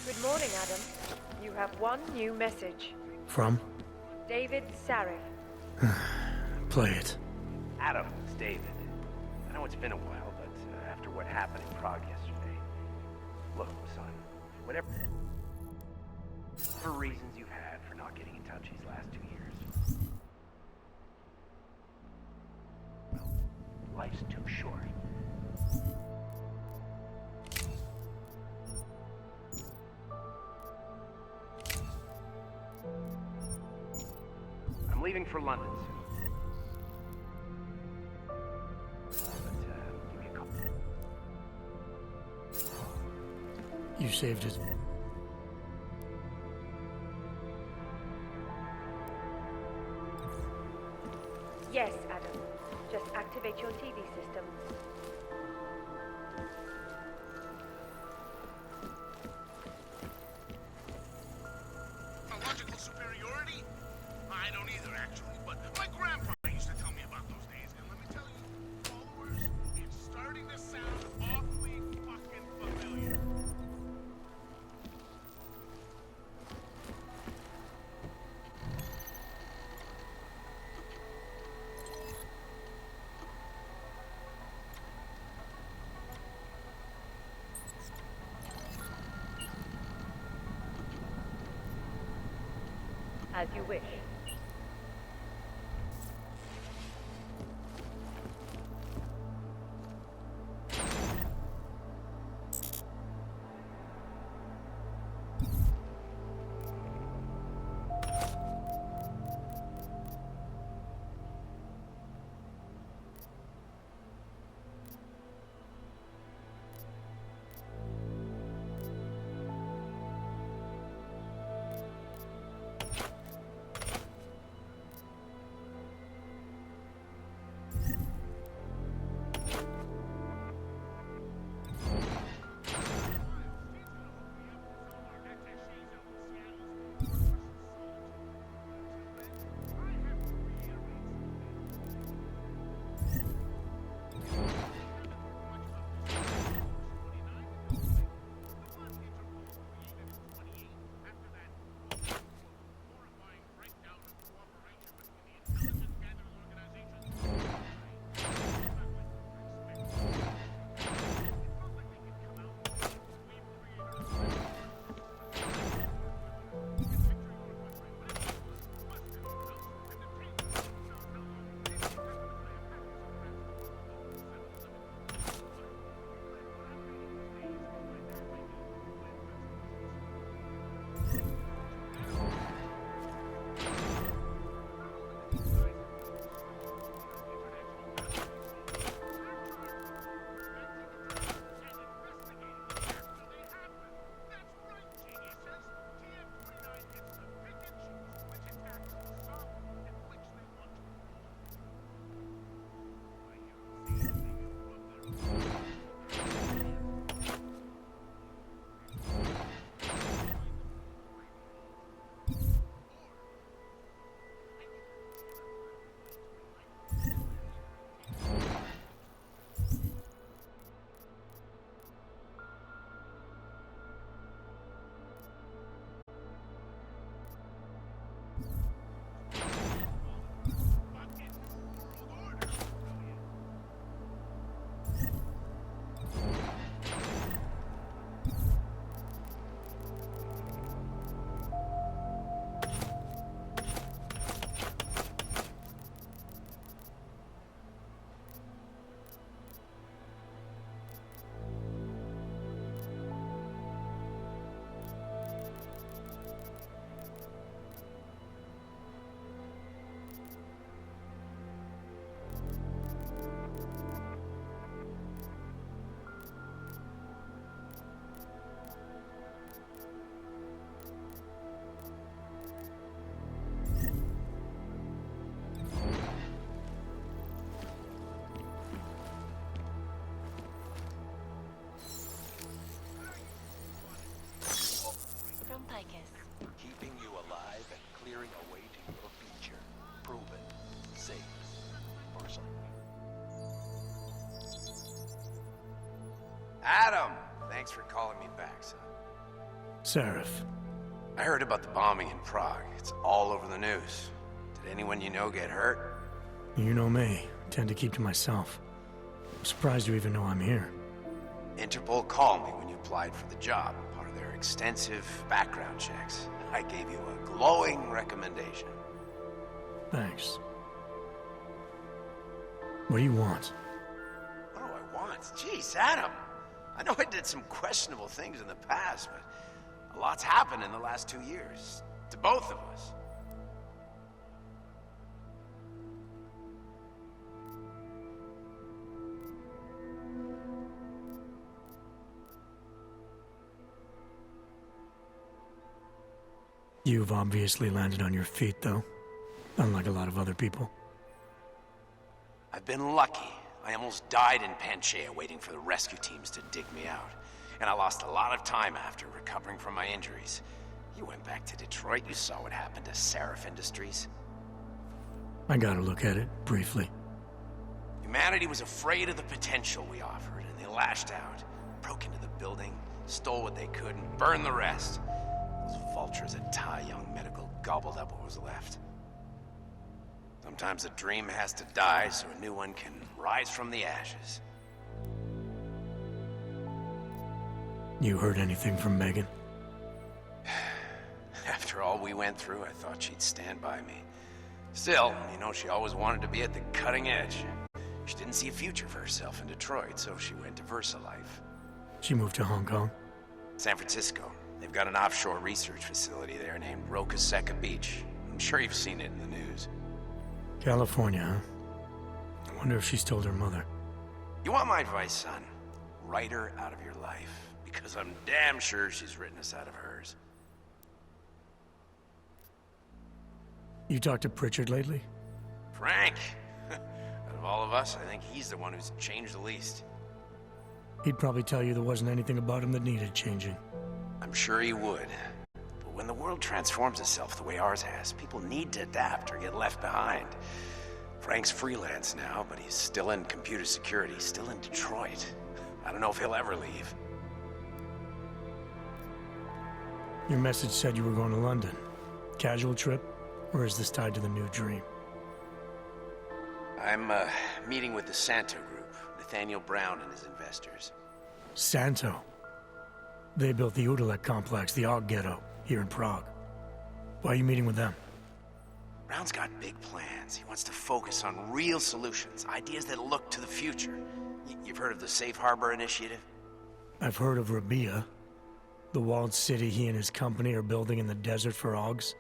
Good morning, Adam. You have one new message. From? David Sarif. Play it. Adam, it's David. I know it's been a while, but after what happened in Prague yesterday... Look, son, whatever reasons you've had for not getting in touch these last 2 years... Well, life's too short. leaving for London soon. Give me a call. You saved his... Yes, Adam. Just activate your TV system. Logical superiority? I don't either, actually, but my grandpa used to tell me about those days, and let me tell you, followers, it's starting to sound awfully fucking familiar. As you wish. Keeping you alive and clearing a way to your future. Proven. Safe. Personal. Adam! Thanks for calling me back, son. Seraph. I heard about the bombing in Prague. It's all over the news. Did anyone you know get hurt? You know me. I tend to keep to myself. I'm surprised you even know I'm here. Interpol called me when you applied for the job, part of their extensive background checks. I gave you a glowing recommendation. Thanks. What do you want? What do I want? Jeez, Adam! I know I did some questionable things in the past, but a lot's happened in the last 2 years. To both of us. You've obviously landed on your feet, though. Unlike a lot of other people. I've been lucky. I almost died in Panchaea waiting for the rescue teams to dig me out. And I lost a lot of time after recovering from my injuries. You went back to Detroit, you saw what happened to Seraph Industries. I got a look at it, briefly. Humanity was afraid of the potential we offered, and they lashed out. Broke into the building, stole what they could, and burned the rest. Those vultures at Tai Young Medical gobbled up what was left. Sometimes a dream has to die so a new one can rise from the ashes. You heard anything from Megan? After all we went through, I thought she'd stand by me. Still, you know, she always wanted to be at the cutting edge. She didn't see a future for herself in Detroit, so she went to VersaLife. She moved to Hong Kong? San Francisco. They've got an offshore research facility there named Roca Seca Beach. I'm sure you've seen it in the news. California, huh? I wonder if she's told her mother. You want my advice, son? Write her out of your life, because I'm damn sure she's written us out of hers. You talked to Pritchard lately? Frank! Out of all of us, I think he's the one who's changed the least. He'd probably tell you there wasn't anything about him that needed changing. I'm sure he would. But when the world transforms itself the way ours has, people need to adapt or get left behind. Frank's freelance now, but he's still in computer security, still in Detroit. I don't know if he'll ever leave. Your message said you were going to London. Casual trip? Or is this tied to the new dream? I'm meeting with the Santo Group, Nathaniel Brown and his investors. Santo? They built the Udalek complex, the Og Ghetto, here in Prague. Why are you meeting with them? Brown's got big plans. He wants to focus on real solutions, ideas that look to the future. You've heard of the Safe Harbor Initiative? I've heard of Rabia, the walled city he and his company are building in the desert for Ogs.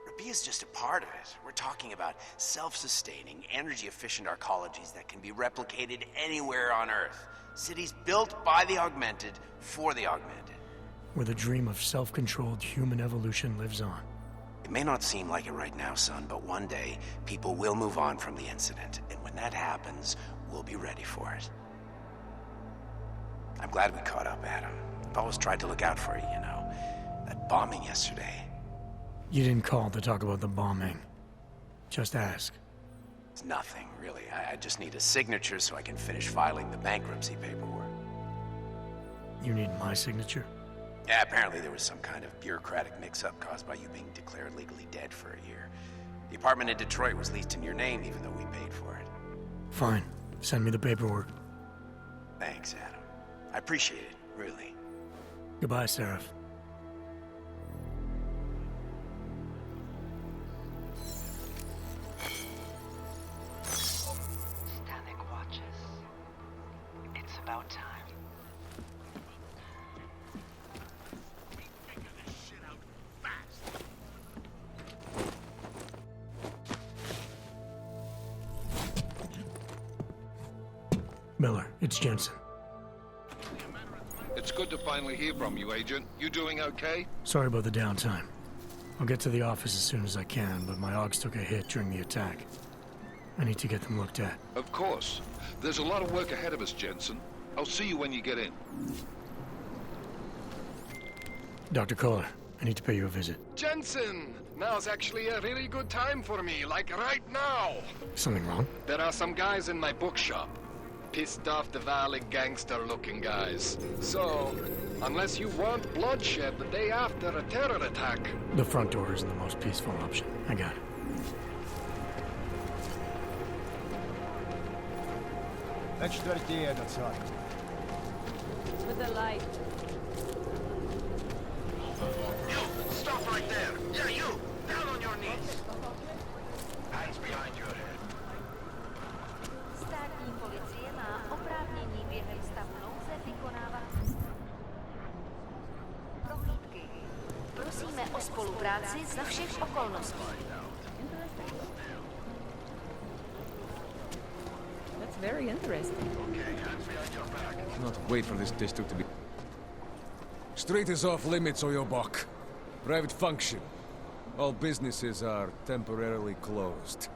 Rabia's just a part of it. We're talking about self-sustaining, energy-efficient arcologies that can be replicated anywhere on Earth. Cities built by the augmented, for the augmented. Where the dream of self-controlled human evolution lives on. It may not seem like it right now, son, but one day, people will move on from the incident. And when that happens, we'll be ready for it. I'm glad we caught up, Adam. I've always tried to look out for you, you know. That bombing yesterday. You didn't call to talk about the bombing. Just ask. It's nothing, really. I just need a signature so I can finish filing the bankruptcy paperwork. You need my signature? Yeah, apparently there was some kind of bureaucratic mix-up caused by you being declared legally dead for a year. The apartment in Detroit was leased in your name even though we paid for it. Fine. Send me the paperwork. Thanks, Adam. I appreciate it, really. Goodbye, Seraph. Stanek watches. It's about time. Miller, it's Jensen. It's good to finally hear from you, Agent. You doing okay? Sorry about the downtime. I'll get to the office as soon as I can, but my Ogs took a hit during the attack. I need to get them looked at. Of course. There's a lot of work ahead of us, Jensen. I'll see you when you get in. Dr. Kohler, I need to pay you a visit. Jensen! Now's actually a really good time for me, like right now! Something wrong? There are some guys in my bookshop. Pissed off the Valley gangster-looking guys. So, unless you want bloodshed the day after a terror attack... The front door isn't the most peaceful option. I got it. With the light. You! Stop right there! Yeah, you! Down on your knees! Hands behind your head. Státní policie má oprávnění během stavu nouze vykonávat prohlídky. Prosíme o spolupráci za všech okolností. That's very interesting. Okay, hands behind your back. Cannot wait for this district to be... Street is off limits, or your buck. Private function. All businesses are temporarily closed.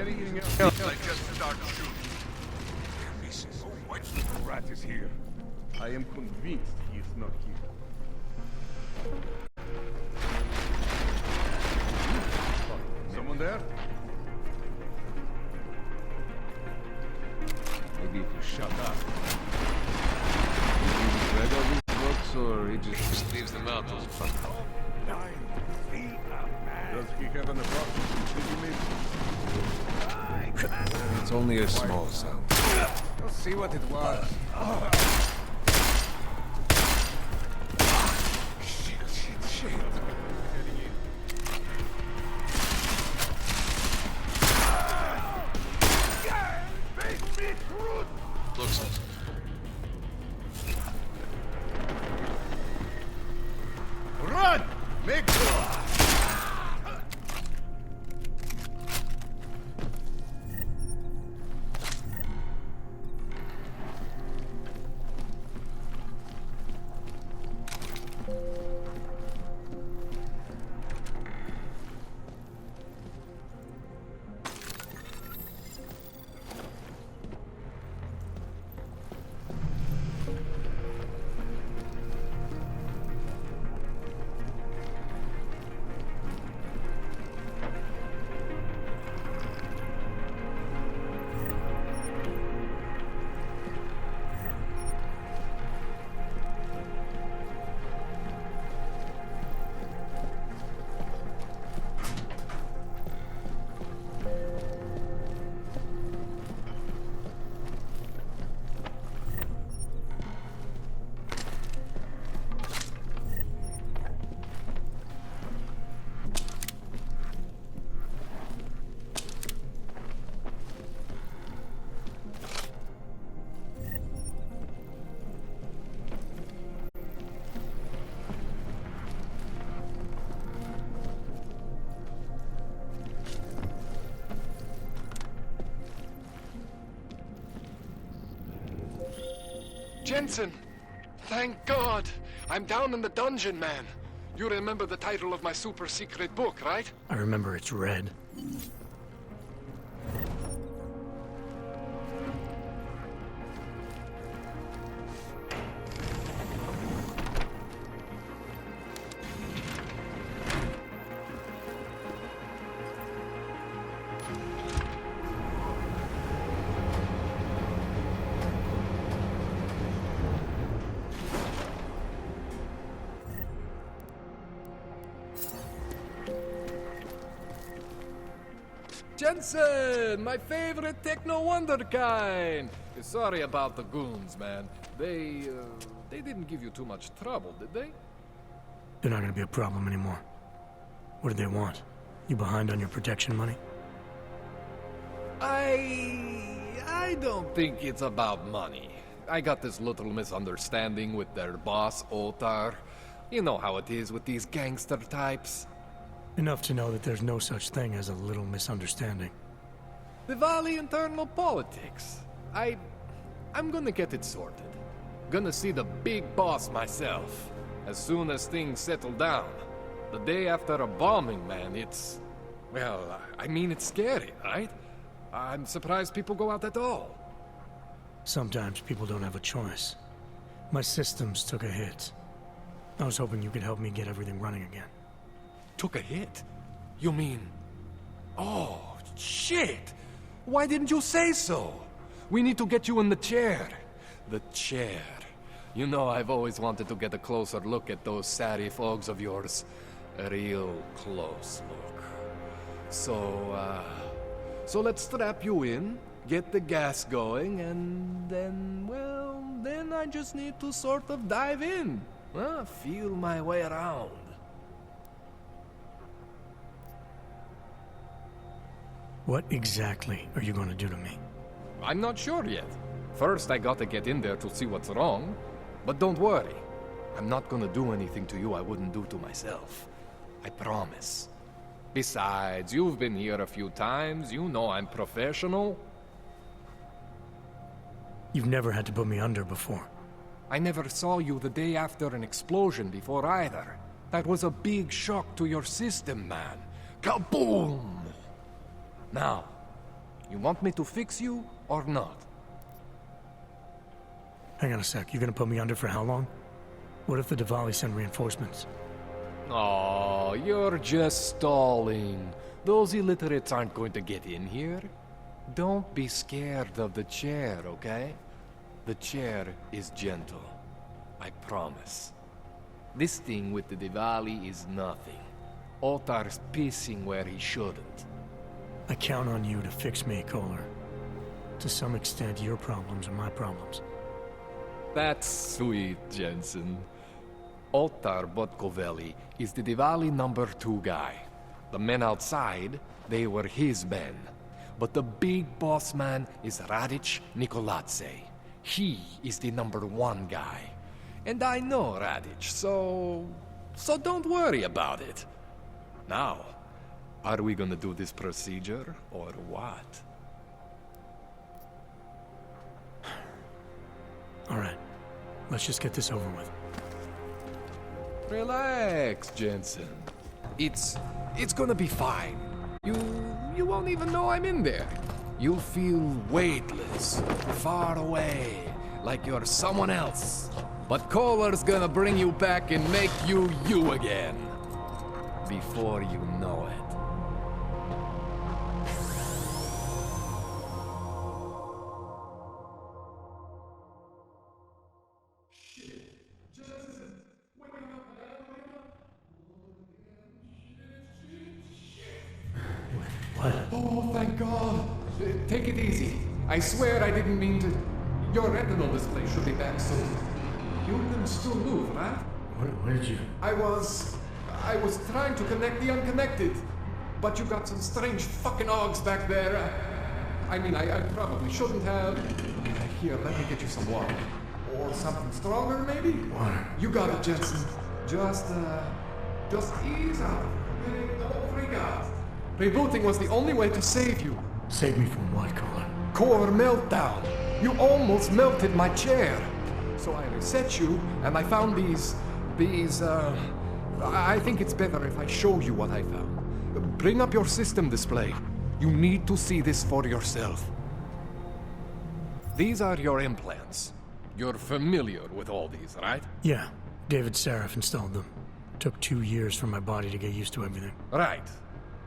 Anything else? I just start shooting. This white little rat is here. I am convinced he is not here. Someone there? Maybe if you shut up. Maybe he's read all these books, or he just leaves them out. Those Does he have an approximate city It's only a small sound. Let's see what it was. Shit. Looks Run! Make sure! Jensen! Thank God! I'm down in the dungeon, man. You remember the title of my super secret book, right? I remember it's red. Jensen, my favorite techno wonderkind. Sorry about the goons, man. They didn't give you too much trouble, did they? They're not gonna be a problem anymore. What do they want? You behind on your protection money? I don't think it's about money. I got this little misunderstanding with their boss, Otar. You know how it is with these gangster types. Enough to know that there's no such thing as a little misunderstanding. Diwali internal politics. I'm gonna get it sorted. Gonna see the big boss myself. As soon as things settle down. The day after a bombing, man, it's... Well, I mean, it's scary, right? I'm surprised people go out at all. Sometimes people don't have a choice. My systems took a hit. I was hoping you could help me get everything running again. Took a hit? You mean... Oh, shit! Why didn't you say so? We need to get you in the chair. The chair. You know, I've always wanted to get a closer look at those satty fogs of yours. A real close look. So let's strap you in, get the gas going, and then, well, then I just need to sort of dive in. Feel my way around. What exactly are you going to do to me? I'm not sure yet. First, I gotta get in there to see what's wrong. But don't worry. I'm not gonna do anything to you I wouldn't do to myself. I promise. Besides, you've been here a few times. You know I'm professional. You've never had to put me under before. I never saw you the day after an explosion before either. That was a big shock to your system, man. Kaboom! Now, you want me to fix you or not? Hang on a sec, you're gonna put me under for how long? What if the Diwali send reinforcements? Oh, you're just stalling. Those illiterates aren't going to get in here. Don't be scared of the chair, okay? The chair is gentle. I promise. This thing with the Diwali is nothing. Otar's pissing where he shouldn't. I count on you to fix me, Kohler. To some extent, your problems are my problems. That's sweet, Jensen. Otar Botkovelli is the Diwali #2 guy. The men outside, they were his men. But the big boss man is Radic Nikoladze. He is the #1 guy. And I know Radic, so don't worry about it. Now, are we gonna do this procedure, or what? All right, let's just get this over with. Relax, Jensen. It's gonna be fine. You won't even know I'm in there. You'll feel weightless, far away, like you're someone else. But Kohler's gonna bring you back and make you you again. Before you know it. What? Oh, thank God. Take it easy. I swear I didn't mean to... Your retinal display should be back soon. You can still move, right? Where did you... I was trying to connect the unconnected. But you got some strange fucking ogs back there. I mean, I probably shouldn't have. Here, let me get you some water. Or something stronger, maybe? Water. You got it, Jensen. Just ease out. Don't freak out. Rebooting was the only way to save you. Save me from what, Kohler? Core meltdown. You almost melted my chair. So I reset you, and I found these... I think it's better if I show you what I found. Bring up your system display. You need to see this for yourself. These are your implants. You're familiar with all these, right? Yeah. David Sarif installed them. Took 2 years for my body to get used to everything. Right.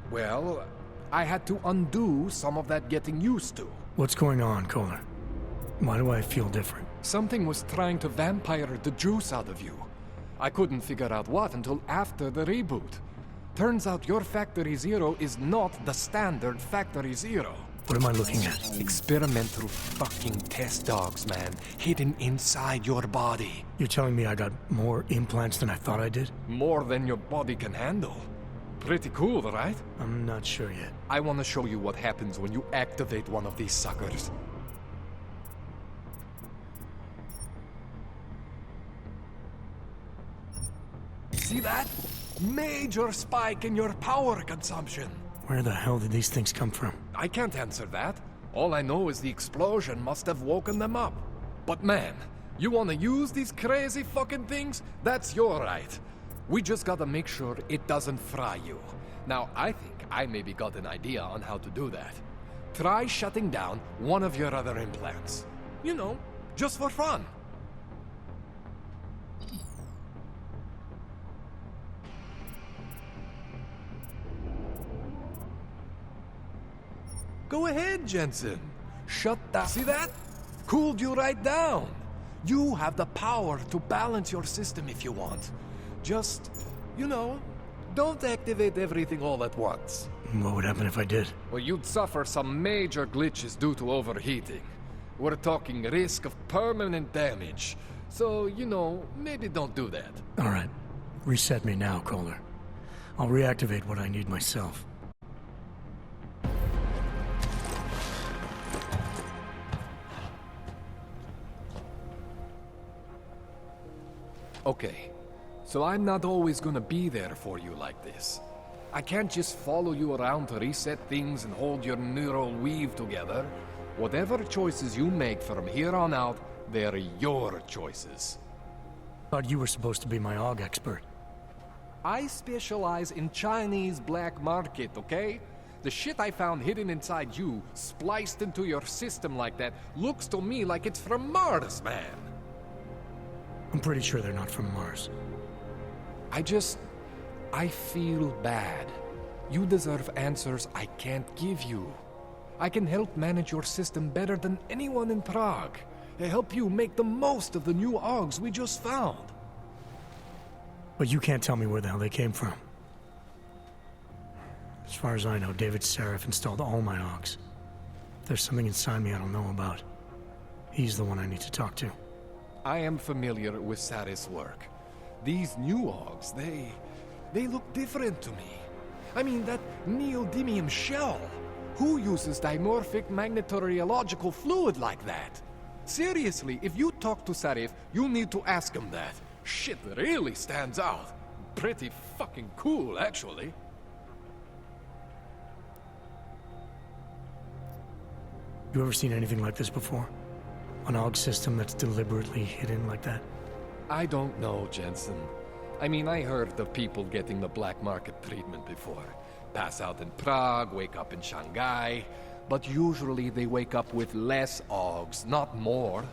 Well, I had to undo some of that getting used to. What's going on, Kohler? Why do I feel different? Something was trying to vampire the juice out of you. I couldn't figure out what until after the reboot. Turns out your Factory Zero is not the standard Factory Zero. What am I looking at? Experimental fucking test dogs, man. Hidden inside your body. You're telling me I got more implants than I thought I did? More than your body can handle. Pretty cool, right? I'm not sure yet. I want to show you what happens when you activate one of these suckers. See that? Major spike in your power consumption. Where the hell did these things come from? I can't answer that. All I know is the explosion must have woken them up. But man, you want to use these crazy fucking things? That's your right. We just gotta make sure it doesn't fry you. Now, I think I maybe got an idea on how to do that. Try shutting down one of your other implants. You know, just for fun. Go ahead, Jensen. Shut down. See that? Cooled you right down. You have the power to balance your system if you want. Just, you know, don't activate everything all at once. What would happen if I did? Well, you'd suffer some major glitches due to overheating. We're talking risk of permanent damage. So, you know, maybe don't do that. All right. Reset me now, Kohler. I'll reactivate what I need myself. Okay, so I'm not always gonna be there for you like this. I can't just follow you around to reset things and hold your neural weave together. Whatever choices you make from here on out, they're your choices. Thought you were supposed to be my AUG expert. I specialize in Chinese black market, okay? The shit I found hidden inside you, spliced into your system like that, looks to me like it's from Mars, man. I'm pretty sure they're not from Mars. I feel bad. You deserve answers I can't give you. I can help manage your system better than anyone in Prague. I help you make the most of the new AUGs we just found. But you can't tell me where the hell they came from. As far as I know, David Sarif installed all my AUGs. If there's something inside me I don't know about, he's the one I need to talk to. I am familiar with Sarif's work. These new AUGs, they look different to me. I mean, that neodymium shell. Who uses dimorphic magnetorheological fluid like that? Seriously, if you talk to Sarif, you need to ask him that. Shit really stands out. Pretty fucking cool, actually. You ever seen anything like this before? An AUG system that's deliberately hidden like that? I don't know, Jensen. I mean, I heard of people getting the black market treatment before. Pass out in Prague, wake up in Shanghai. But usually they wake up with less AUGs, not more.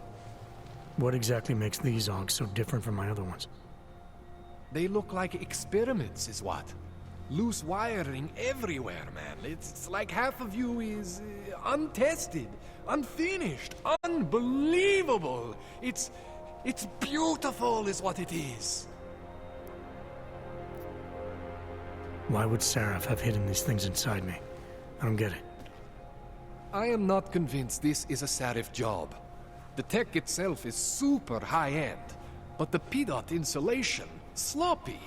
What exactly makes these AUGs so different from my other ones? They look like experiments, is what. Loose wiring everywhere, man. It's like half of you is untested, unfinished, unbelievable. It's beautiful is what it is. Why would Sarif have hidden these things inside me? I don't get it. I am not convinced this is a Sarif job. The tech itself is super high-end, but the PDOT insulation, sloppy.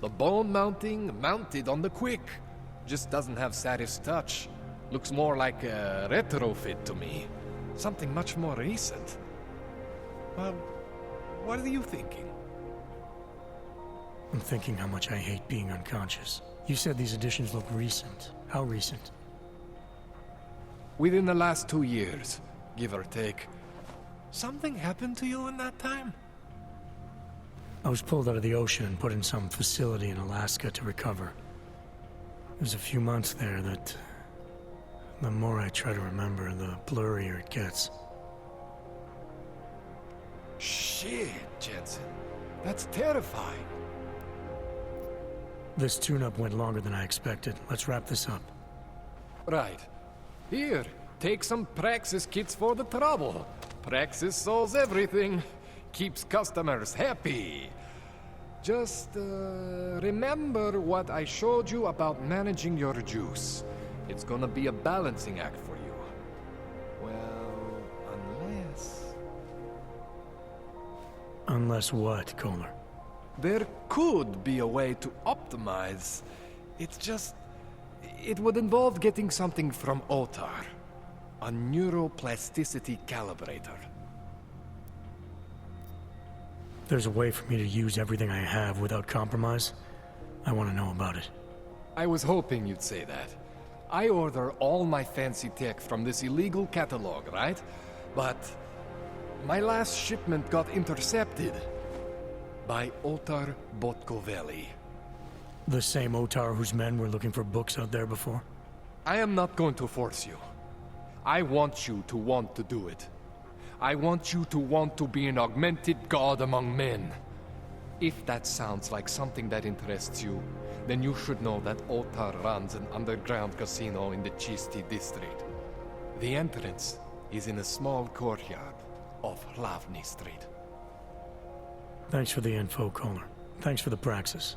The bone mounting, mounted on the quick. Just doesn't have Sarif's touch. Looks more like a retrofit to me. Something much more recent. Well, what are you thinking? I'm thinking how much I hate being unconscious. You said these additions look recent. How recent? Within the last 2 years, give or take. Something happened to you in that time? I was pulled out of the ocean and put in some facility in Alaska to recover. There's a few months there that... the more I try to remember, the blurrier it gets. Shit, Jensen. That's terrifying. This tune-up went longer than I expected. Let's wrap this up. Right. Here, take some Praxis kits for the trouble. Praxis solves everything. Keeps customers happy. Just, remember what I showed you about managing your juice. It's gonna be a balancing act for you. Well, unless... Unless what, Kohler? There could be a way to optimize. It's just... it would involve getting something from Otar. A neuroplasticity calibrator. There's a way for me to use everything I have without compromise? I want to know about it. I was hoping you'd say that. I order all my fancy tech from this illegal catalog, right? But my last shipment got intercepted by Otar Botkoveli. The same Otar whose men were looking for books out there before? I am not going to force you. I want you to want to do it. I want you to want to be an augmented god among men. If that sounds like something that interests you, then you should know that Otar runs an underground casino in the Chisti district. The entrance is in a small courtyard off Hlavny Street. Thanks for the info, Kohler. Thanks for the praxis.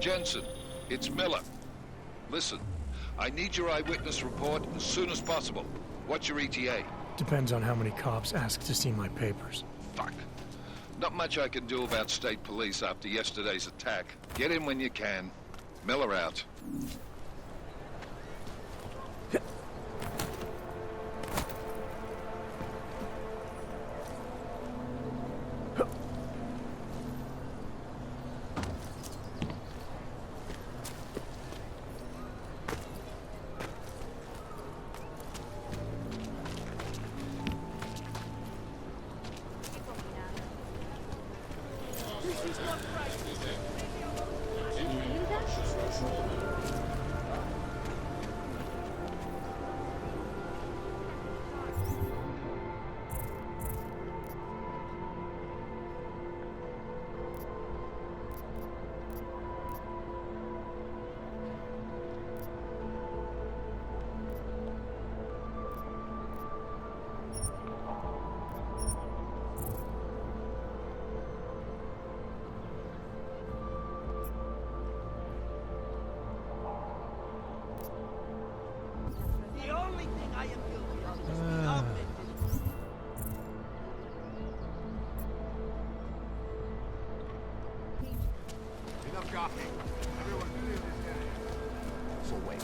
Jensen, it's Miller. Listen, I need your eyewitness report as soon as possible. What's your ETA? Depends on how many cops ask to see my papers. Fuck. Not much I can do about state police after yesterday's attack. Get in when you can. Miller out. So wait,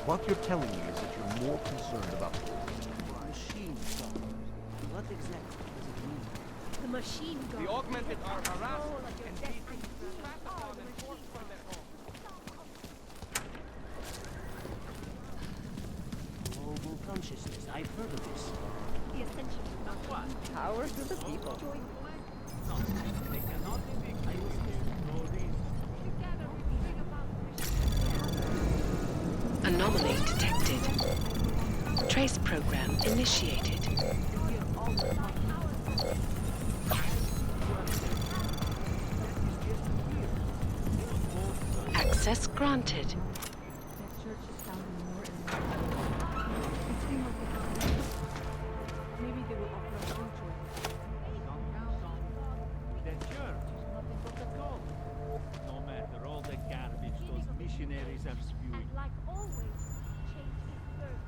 what you're telling me is that you're more concerned about machine solvers. What exactly does it mean? The machine gun. The augmented are harassed and beaten. Global consciousness. I've heard of this. The essential. Power to the people. No, they cannot be big. I was Anomaly detected. Trace program initiated. Access granted. Maybe they will offer us food choices. That church is nothing but a cult. No matter all the garbage those missionaries are spewing. And like always, change is first.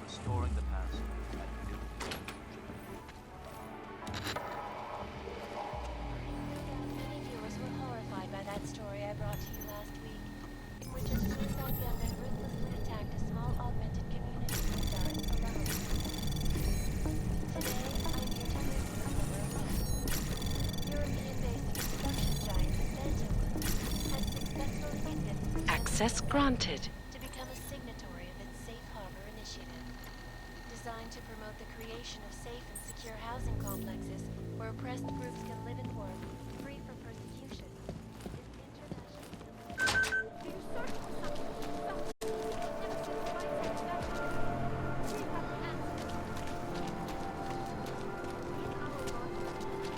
Restoring the past at new. Many viewers were horrified by that story I brought to you last week, in which a suicide gunman ruthlessly attacked a small augmented community in Dar es Salaam. Today, I'm here to bring you another event. European-based construction giant Phantom has successfully convinced Access granted. to become a signatory of its Safe Harbor initiative, designed to promote the creation of safe and secure housing complexes where oppressed groups can live and work free from persecution.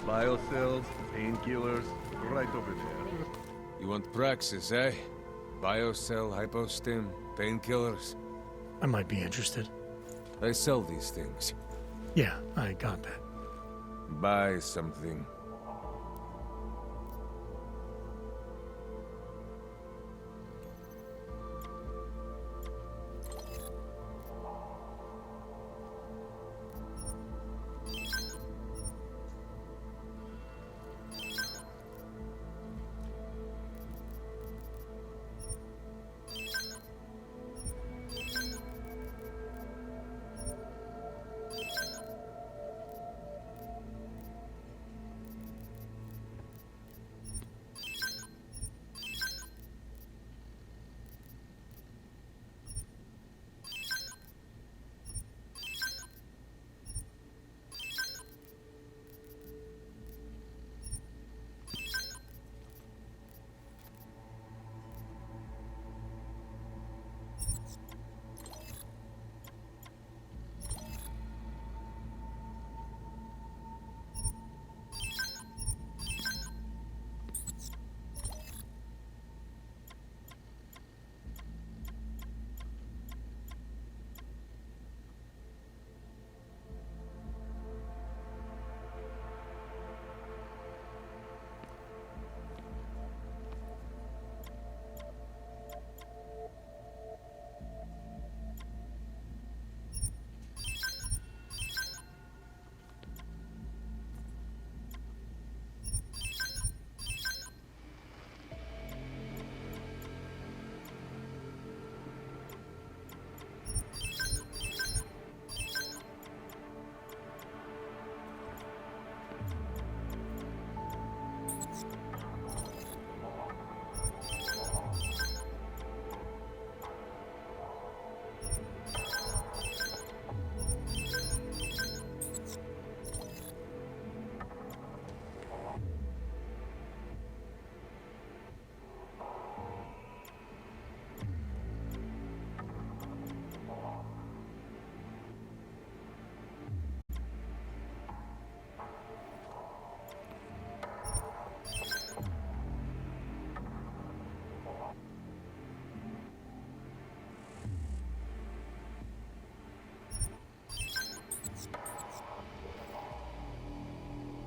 Biocells, painkillers, right over there. You want praxis, eh? Biocell, hypostim, painkillers. I might be interested. I sell these things. Yeah, I got that. Buy something.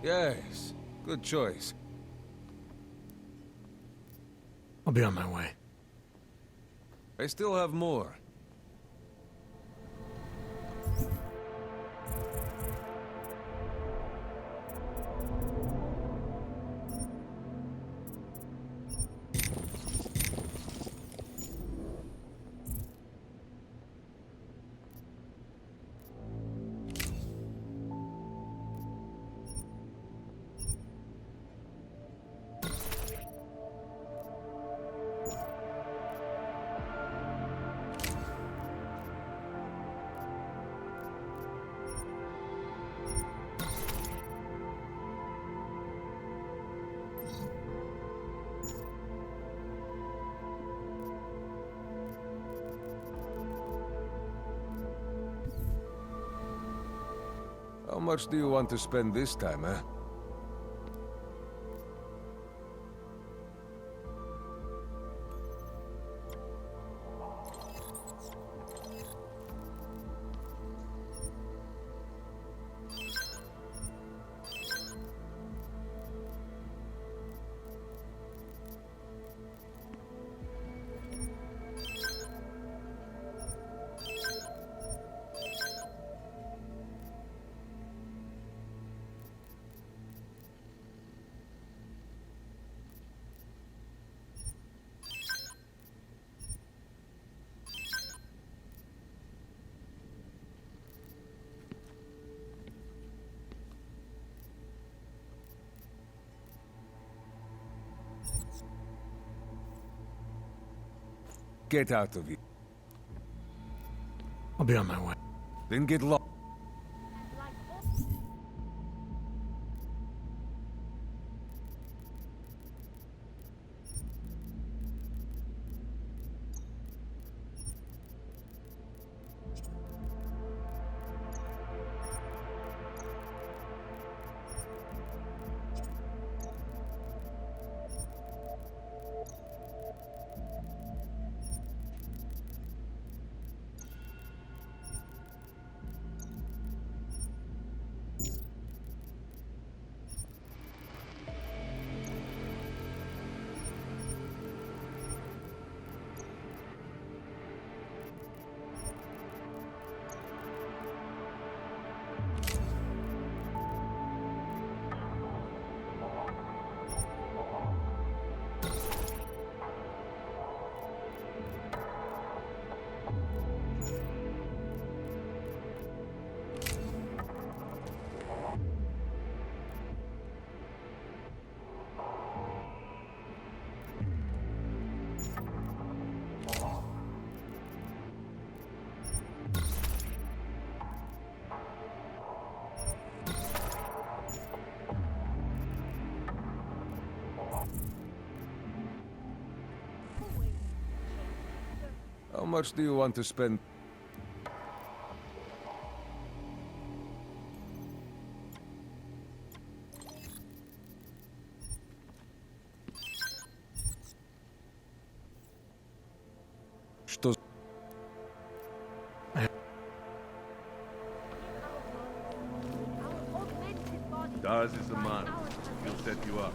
Yes, good choice. I'll be on my way. I still have more. How much do you want to spend this time, eh? Get out of here. I'll be on my way. Then get lost. How much do you want to spend? Что? Daz is a man. He'll set you up.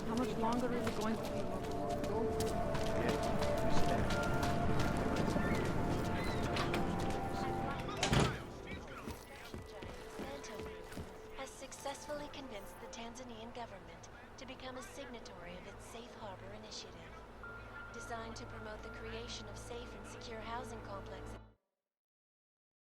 How much longer is it going to be? Has successfully convinced the Tanzanian government to become a signatory of its Safe Harbor Initiative, designed to promote the creation of safe and secure housing complexes